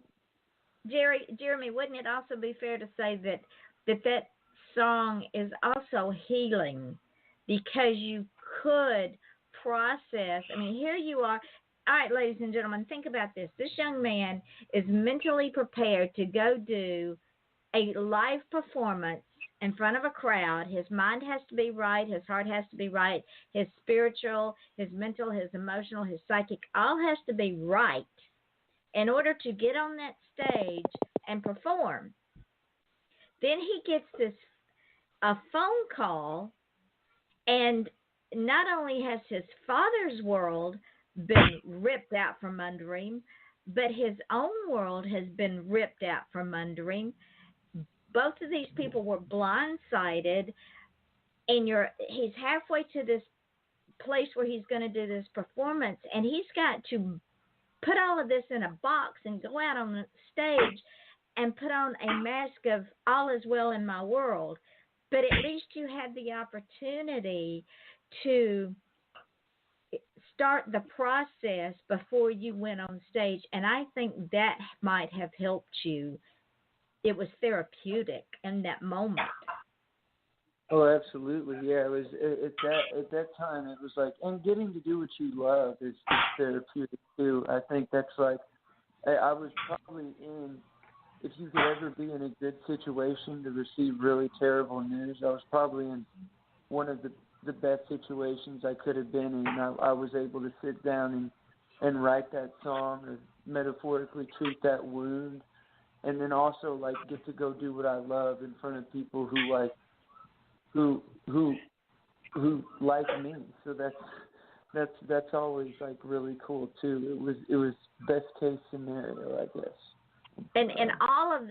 Jeremy, wouldn't it also be fair to say that song is also healing because you could process? I mean, here you are. All right, ladies and gentlemen, think about this. This young man is mentally prepared to go do a live performance in front of a crowd. His mind has to be right. His heart has to be right. His spiritual, his mental, his emotional, his psychic, all has to be right in order to get on that stage and perform. Then he gets a phone call, and not only has his father's world been ripped out from under him, but his own world has been ripped out from under him. Both of these people were blindsided, and he's halfway to this place where he's going to do this performance, and he's got to put all of this in a box and go out on the stage and put on a mask of all is well in my world. But at least you had the opportunity to start the process before you went on stage, and I think that might have helped you. It was therapeutic in that moment. Oh, absolutely, yeah. It was at that time. It was like, and getting to do what you love is therapeutic too. I think that's like, I was probably in. If you could ever be in a good situation to receive really terrible news, I was probably in one of the best situations I could have been in. I was able to sit down and write that song, or metaphorically treat that wound, and then also like get to go do what I love in front of people who like me. So that's always like really cool too. It was best case scenario, I guess. And all of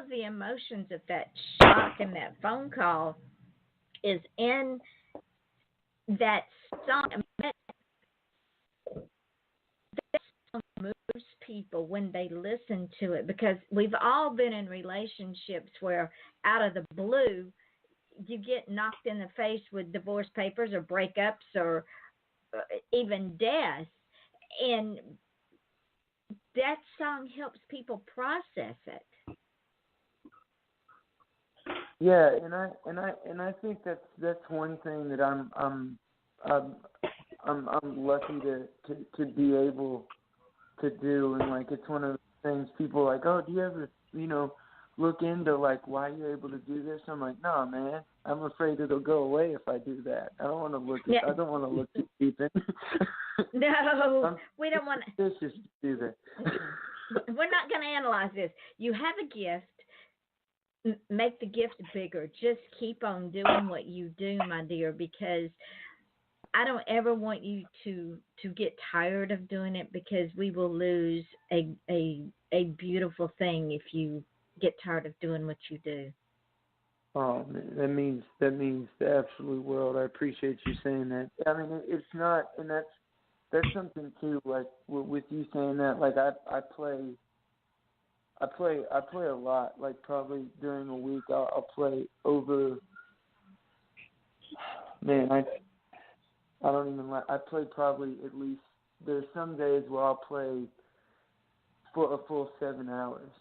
the emotions of that shock and that phone call is in that song. That song moves people when they listen to it, because we've all been in relationships where out of the blue you get knocked in the face with divorce papers or breakups or even death, and that song helps people process it. Yeah, and I think that's one thing that I'm lucky to be able to do, and like it's one of the things people are like, oh, do you ever look into like why you're able to do this? I'm like, no, man, I'm afraid it'll go away if I do that. I don't want to look. I don't want to look too deep in. No, we don't want to. Just do that. We're not going to analyze this. You have a gift. Make the gift bigger. Just keep on doing what you do, my dear, because I don't ever want you to get tired of doing it, because we will lose a beautiful thing if you get tired of doing what you do. Oh, man, that means the absolute world. I appreciate you saying that. I mean, it's not, and that's something too. Like with you saying that, like I play a lot. Like probably during a week, I'll play over. Man, I don't even like. I play probably at least. There's some days where I'll play for a full 7 hours.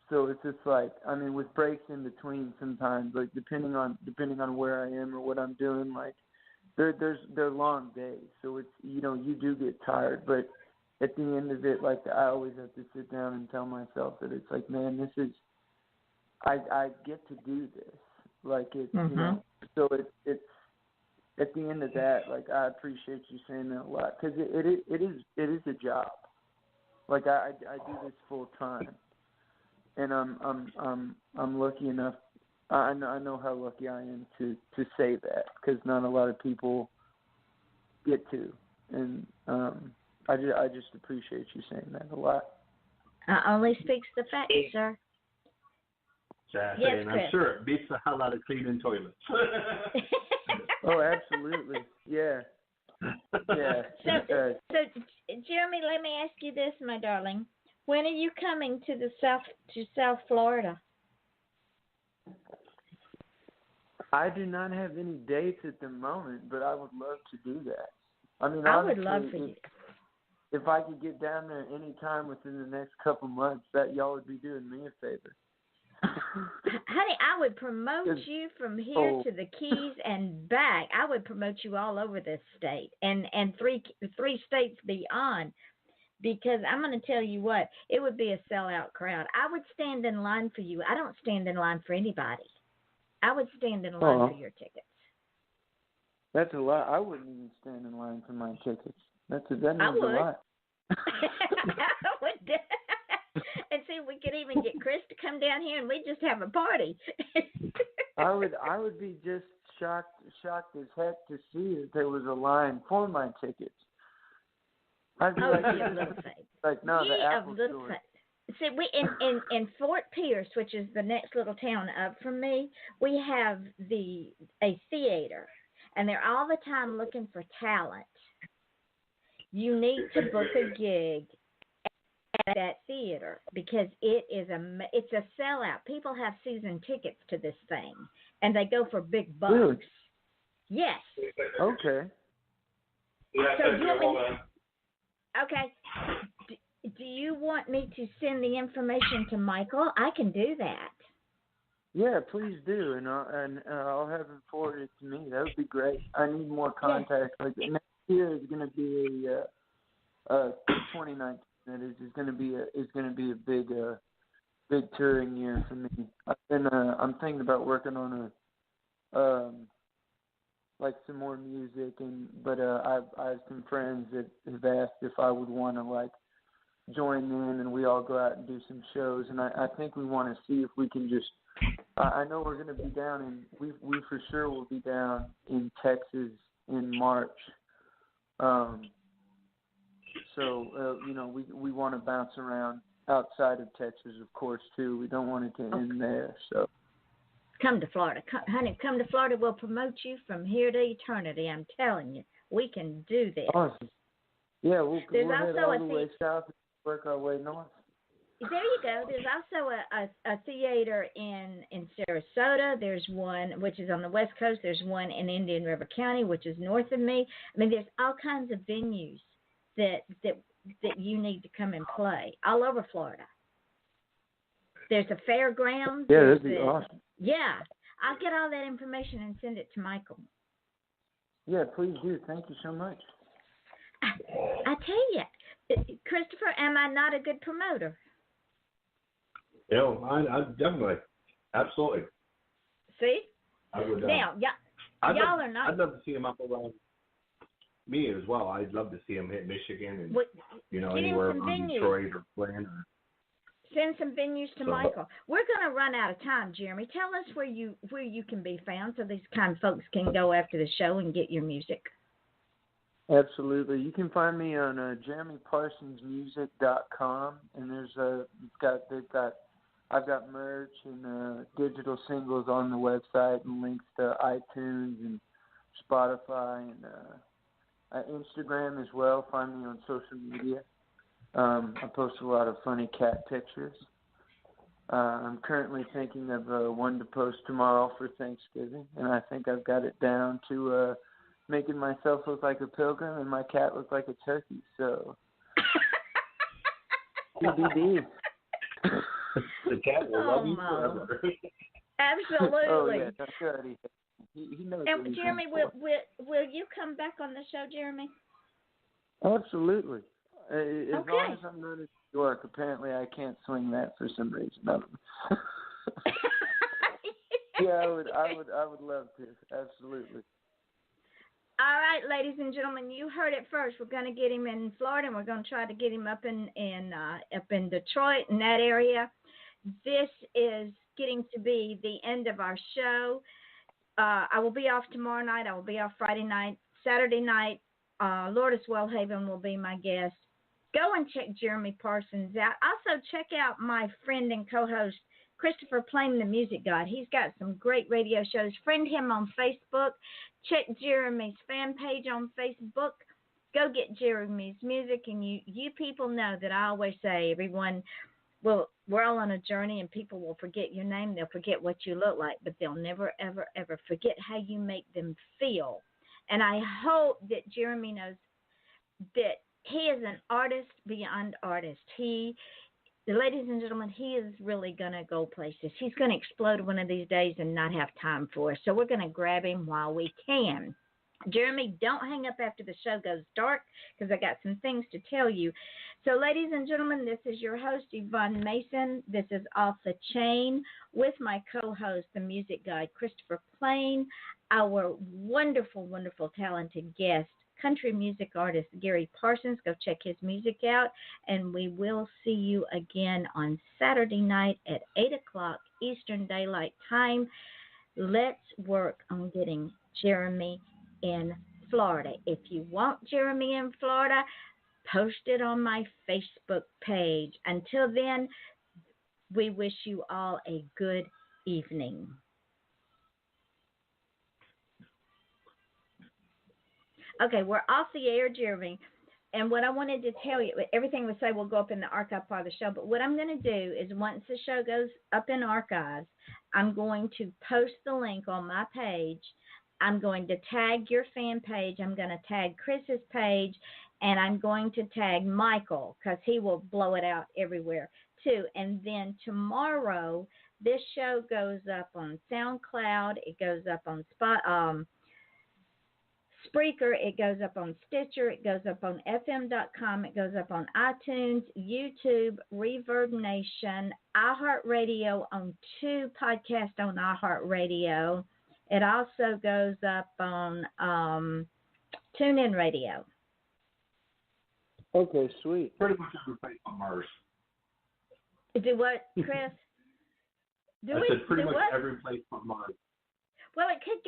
So it's just like, I mean, with breaks in between sometimes, like depending on where I am or what I'm doing, like they're long days. So it's, you do get tired, but at the end of it, like I always have to sit down and tell myself that it's like, man, this is, I get to do this. Like it's, so it's at the end of that, like I appreciate you saying that a lot, because it is a job. Like I do this full time. And I'm lucky enough. I know how lucky I am to say that, because not a lot of people get to, and I just appreciate you saying that a lot. Only speaks the facts, sir. Yes, and Chris. I'm sure it beats the hell out of cleaning toilets. Oh, absolutely, yeah. Yeah. So Jeremy, let me ask you this, my darling. When are you coming to South Florida? I do not have any dates at the moment, but I would love to do that. I mean, I honestly, would love for you. If I could get down there any time within the next couple months, that y'all would be doing me a favor. Honey, I would promote you from here to the Keys and back. I would promote you all over this state and three states beyond. Because I'm going to tell you what, it would be a sellout crowd. I would stand in line for you. I don't stand in line for anybody. I would stand in line for your tickets. That's a lot. I wouldn't even stand in line for my tickets. That means a lot. I would. And see, we could even get Chris to come down here, and we'd just have a party. I would be just shocked as heck to see that there was a line for my tickets. I'd be like, no, the Apple Store. See, we in Fort Pierce, which is the next little town up from me, we have a theater, and they're all the time looking for talent. You need to book a gig at that theater, because it's a sellout. People have season tickets to this thing, and they go for big bucks. Really? Yes. Okay. So do you want me? Okay. Do you want me to send the information to Michael? I can do that. Yeah, please do, and I'll have him forward it to me. That would be great. I need more contacts. Like next year is going to be 2019. That is going to be a big touring year for me. I'm thinking about working on like some more music, but I have some friends that have asked if I would want to like join in, and we all go out and do some shows. And I think we want to see if we can just. I know we're going to be down in. We for sure will be down in Texas in March. So we want to bounce around outside of Texas, of course, too. We don't want it to end there. So. Come to Florida. Honey, come to Florida. We'll promote you from here to eternity. I'm telling you. We can do this. Awesome. Yeah, we'll head all the way south and work our way north. There you go. There's also a theater in Sarasota. There's one, which is on the West Coast. There's one in Indian River County, which is north of me. I mean, there's all kinds of venues that you need to come and play all over Florida. There's a fairground. Yeah, that'd be awesome. Yeah, I'll get all that information and send it to Michael. Yeah, please do. Thank you so much. I tell you, Christopher, am I not a good promoter? Yeah, I definitely, absolutely. See? I would. Now, y'all are not. I'd love to see him up around me as well. I'd love to see him hit Michigan and anywhere around Detroit or Flint or. Send some venues to Michael. We're going to run out of time, Jeremy. Tell us where you can be found so these kind of folks can go after the show and get your music. Absolutely. You can find me on JeremyParsonsmusic.com, and I've got merch and digital singles on the website and links to iTunes and Spotify and Instagram as well. Find me on social media. I post a lot of funny cat pictures. I'm currently thinking of one to post tomorrow for Thanksgiving, and I think I've got it down to making myself look like a pilgrim and my cat look like a turkey. So, TBD. The cat will love you forever. Absolutely. Oh yeah, that's good. He knows. And Jeremy, will you come back on the show, Jeremy? Absolutely. As long as I'm not in New York. Apparently, I can't swing that for some reason. Yeah, I would love to. Absolutely. All right, ladies and gentlemen, you heard it first. We're going to get him in Florida, and we're going to try to get him up in Detroit and that area. This is getting to be the end of our show. I will be off tomorrow night. I will be off Friday night. Saturday night, Lourdes Wellhaven will be my guest. Go and check Jeremy Parsons out. Also, check out my friend and co-host, Christopher Plain, the Music God. He's got some great radio shows. Friend him on Facebook. Check Jeremy's fan page on Facebook. Go get Jeremy's music. And you people know that I always say, everyone, well, we're all on a journey, and people will forget your name. They'll forget what you look like, but they'll never, ever, ever forget how you make them feel. And I hope that Jeremy knows that he is an artist beyond artist. Ladies and gentlemen, he is really going to go places. He's going to explode one of these days and not have time for us. So we're going to grab him while we can. Jeremy, don't hang up after the show goes dark, because I got some things to tell you. So, ladies and gentlemen, this is your host, Yvonne Mason. This is Off the Chain with my co-host, the music guy, Christopher Plain, our wonderful, wonderful, talented guest, country music artist Gary Parsons. Go check his music out, and we will see you again on Saturday night at 8 o'clock Eastern Daylight Time. Let's work on getting Jeremy in Florida. If you want Jeremy in Florida, post it on my Facebook page. Until then, we wish you all a good evening. Okay, we're off the air, Jeremy. And what I wanted to tell you, everything we say will go up in the archive part of the show. But what I'm going to do is, once the show goes up in archives, I'm going to post the link on my page. I'm going to tag your fan page. I'm going to tag Chris's page. And I'm going to tag Michael, because he will blow it out everywhere, too. And then tomorrow, this show goes up on SoundCloud. It goes up on Spreaker, it goes up on Stitcher, it goes up on FM.com, it goes up on iTunes, YouTube, Reverb Nation, iHeartRadio on 2 podcasts on iHeartRadio. It also goes up on TuneIn Radio. Okay, sweet. Pretty much every place on Mars. Do what, Chris? I said pretty much every place on Mars. Well, it could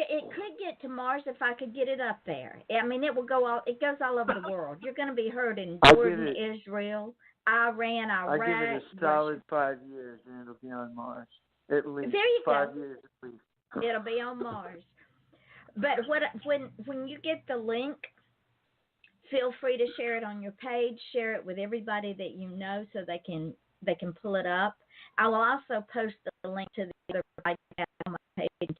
get to Mars if I could get it up there. I mean, it goes all over the world. You're going to be heard in Jordan, Israel, Iran, Iraq. I give it a solid 5 years, and it'll be on Mars. At least. There you 5 go. years at least. It'll be on Mars. But when you get the link, feel free to share it on your page. Share it with everybody that you know, so they can pull it up. I will also post the link to the other podcast on my page.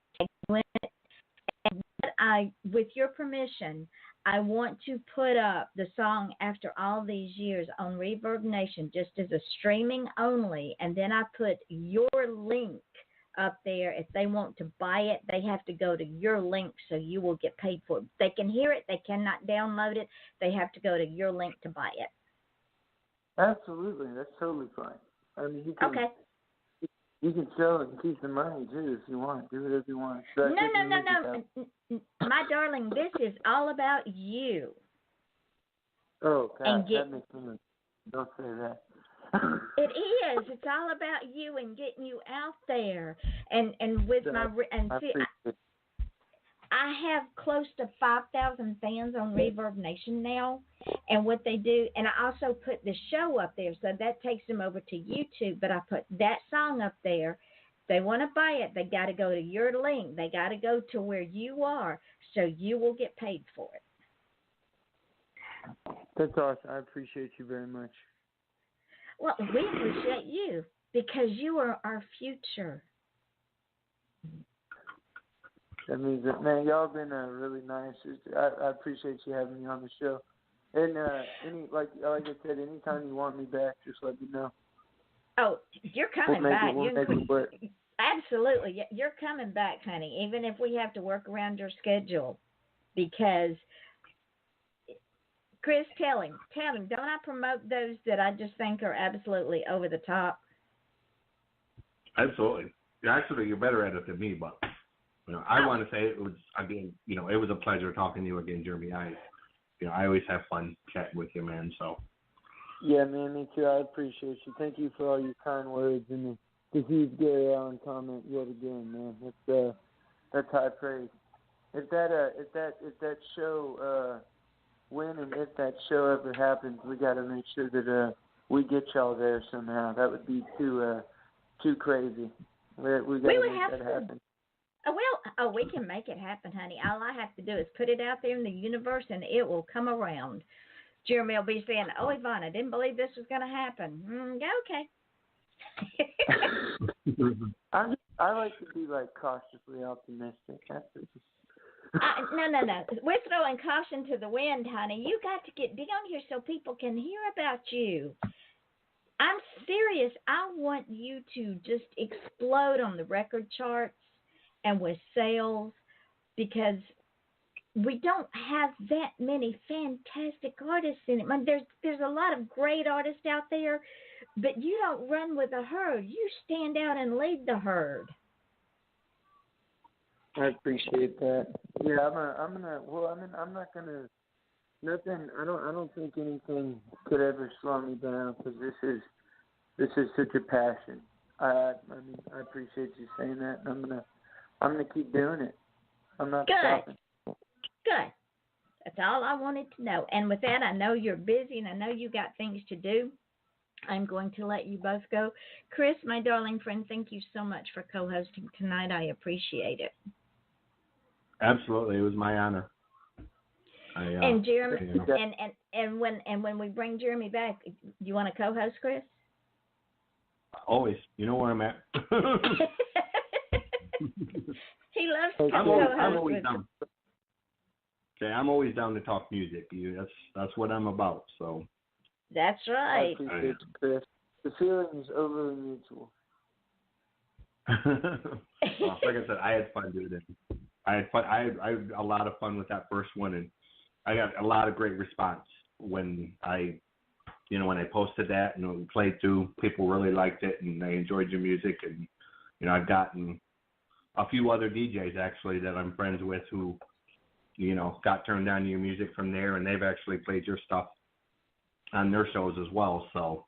And with your permission, I want to put up the song After All These Years on Reverb Nation just as a streaming only, and then I put your link up there. If they want to buy it, they have to go to your link, so you will get paid for it. They can hear it, they cannot download it, they have to go to your link to buy it. Absolutely, that's totally fine. I mean, you can sell it and keep the money too if you want. Do whatever you want. No. My darling, this is all about you. Oh, God, that makes me. Don't say that. It is. It's all about you and getting you out there. And with I have close to 5,000 fans on Reverb Nation now, and what they do, and I also put the show up there, so that takes them over to YouTube. But I put that song up there. If they want to buy it, they got to go to your link. They got to go to where you are, so you will get paid for it. That's awesome. I appreciate you very much. Well, we appreciate you because you are our future. That means that, man, y'all been really nice. I appreciate you having me on the show. And like I said, anytime you want me back, just let me know. Oh, you're coming back. We'll make it work. Absolutely, you're coming back, honey. Even if we have to work around your schedule, because Chris, tell him, don't I promote those that I just think are absolutely over the top? Absolutely. Actually, you're better at it than me, but I want to say it was again. It was a pleasure talking to you again, Jeremy. I always have fun chatting with you, man. So. Yeah, man, me too. I appreciate you. Thank you for all your kind words and the huge Gary Allen comment yet again, man. That's high praise. If that show when and if that show ever happens, we got to make sure that we get y'all there somehow. That would be too crazy. We got to make that happen. We can make it happen, honey. All I have to do is put it out there in the universe, and it will come around. Jeremy will be saying, "Oh, Yvonne, I didn't believe this was going to happen." Okay. I like to be cautiously optimistic. No. We're throwing caution to the wind, honey. You got to get down here so people can hear about you. I'm serious. I want you to just explode on the record charts and with sales, because we don't have that many fantastic artists in it. There's a lot of great artists out there, but you don't run with the herd. You stand out and lead the herd. I appreciate that. Yeah, I'm not gonna. Nothing. I don't think anything could ever slow me down, because this is such a passion. I appreciate you saying that. And I'm gonna keep doing it. I'm not stopping. Good. That's all I wanted to know. And with that, I know you're busy and I know you got things to do. I'm going to let you both go. Chris, my darling friend, thank you so much for co-hosting tonight. I appreciate it. Absolutely, it was my honor. And Jeremy, and when we bring Jeremy back, you want to co-host, Chris? Always. You know where I'm at. He loves to co-host. I'm always down. Okay, I'm always down to talk music. That's what I'm about. So. That's right. I appreciate it, Chris. The feeling is overly mutual. Well, like I said, I had fun doing it. I had fun. I had a lot of fun with that first one, and I got a lot of great response when I posted that and it played through. People really liked it, and they enjoyed your music. And I've gotten a few other DJs actually that I'm friends with who, got turned on to your music from there, and they've actually played your stuff on their shows as well. So,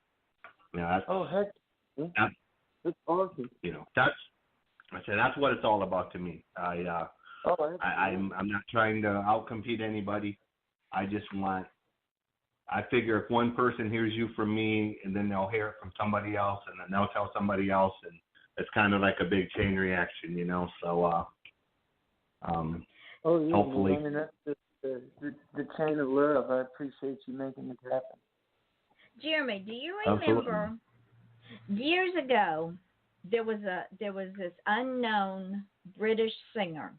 that's, that's awesome. That's what it's all about to me. I'm not trying to outcompete anybody. I figure if one person hears you from me, and then they'll hear it from somebody else, and then they'll tell somebody else, and it's kind of like a big chain reaction, So, hopefully. I mean, that's the chain of love. I appreciate you making it happen. Jeremy, do you remember years ago there was this unknown British singer,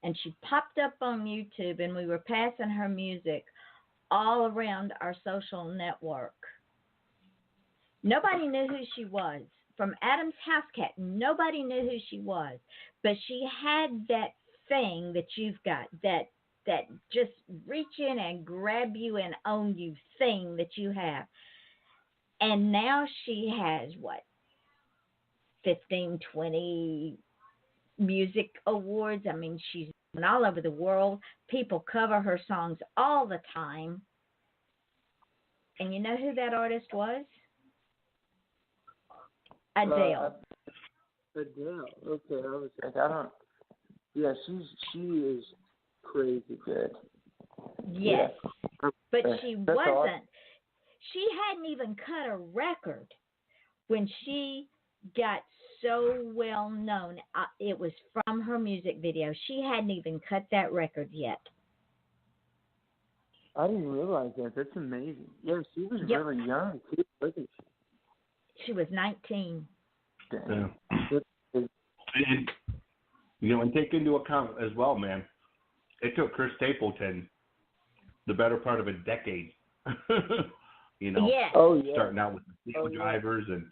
and she popped up on YouTube, and we were passing her music all around our social network. Nobody knew who she was. From Adam's House Cat, nobody knew who she was, but she had that thing that you've got, that just reach in and grab you and own you thing that you have. And now she has 15, 20 music awards. I mean, she's all over the world. People cover her songs all the time. And you know who that artist was? Adele. Adele. Okay, I was like, I don't. Yeah, she is crazy good. Yes, yeah. But she That's wasn't. awesome. She hadn't even cut a record when she got so well known. It was from her music video. She hadn't even cut that record yet. I didn't realize that. That's amazing. Yeah, she was really young too, wasn't she? She was 19. Yeah. And, and take into account as well, man, it took Chris Stapleton the better part of a decade. Yes. Starting out with the Steel Drivers and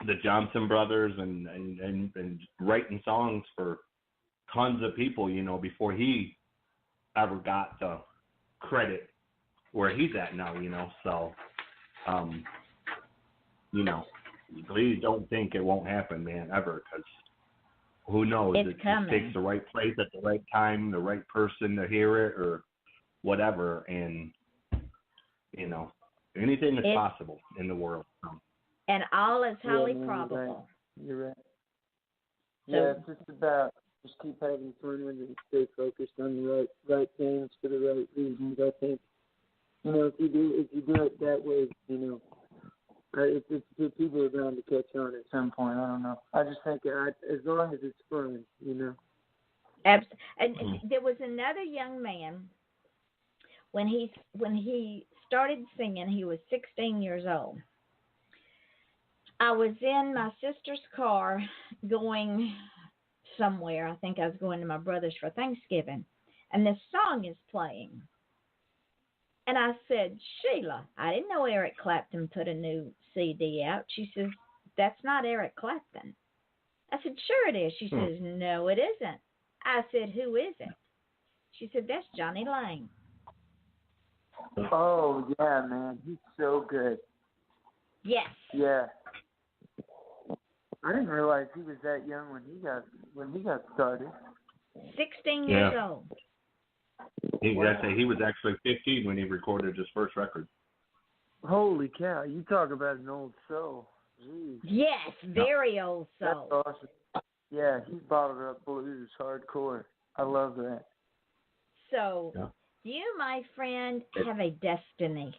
the Johnson Brothers and writing songs for tons of people, before he ever got the credit where he's at now, So, please don't think it won't happen, man, ever, because who knows? It takes the right place at the right time, the right person to hear it or whatever, and, anything is possible in the world. And all is highly probable. You're right. So, yeah, it's just about just keep having fun with it and stay focused on the right things for the right reasons. I think, if you do it that way, it's the people are bound to catch on at some point. I don't know. I just think as long as it's fun, And there was another young man. When he started singing, he was 16 years old. I was in my sister's car going somewhere. I think I was going to my brother's for Thanksgiving, and this song is playing. And I said, Sheila, I didn't know Eric Clapton put a new CD out. She says, that's not Eric Clapton. I said, sure it is. She says, no, it isn't. I said, who is it? She said, that's Johnny Lang. Oh, yeah, man. He's so good. Yes. Yeah. I didn't realize he was that young when he got started. 16 years old. He was actually 15 when he recorded his first record. Holy cow! You talk about an old soul. Jeez. Yes, very old soul. That's awesome. Yeah, he's bottled up blues hardcore. I love that. So, you, my friend, have a destiny.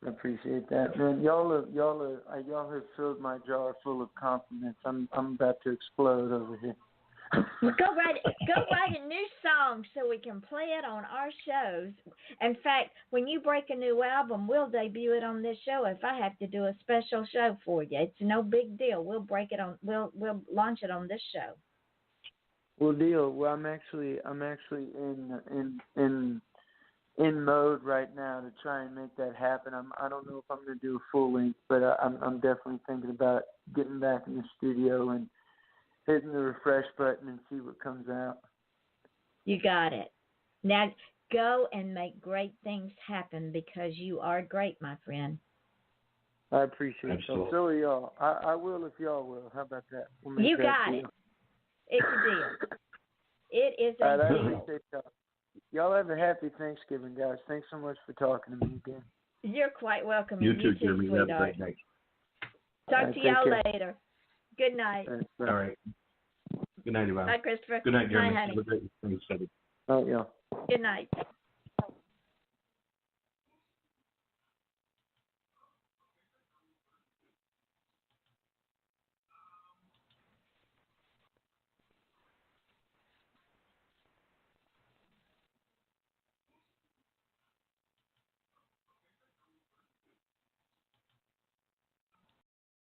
I appreciate that, man. Y'all have filled my jar full of compliments. I'm about to explode over here. Go write a new song so we can play it on our shows. In fact, when you break a new album, we'll debut it on this show. If I have to do a special show for you, it's no big deal. We'll break it on. We'll launch it on this show. Well, deal. Well, I'm actually in mode right now to try and make that happen. I don't know if I'm going to do a full length, but I'm definitely thinking about getting back in the studio and hitting the refresh button and see what comes out. You got it. Now go and make great things happen because you are great, my friend. I appreciate it. So are y'all. I will if y'all will. How about that? You got it. It's a deal. It is a deal. I appreciate y'all. Y'all have a happy Thanksgiving, guys. Thanks so much for talking to me again. You're quite welcome. You too, Jeremy. Sweetheart. Have a great night. Talk to y'all later. Good night. All right. Good night, Yvonne. Bye, Christopher. Good night, Jeremy. Bye, honey. Have a great Thanksgiving. Oh, yeah. Good night.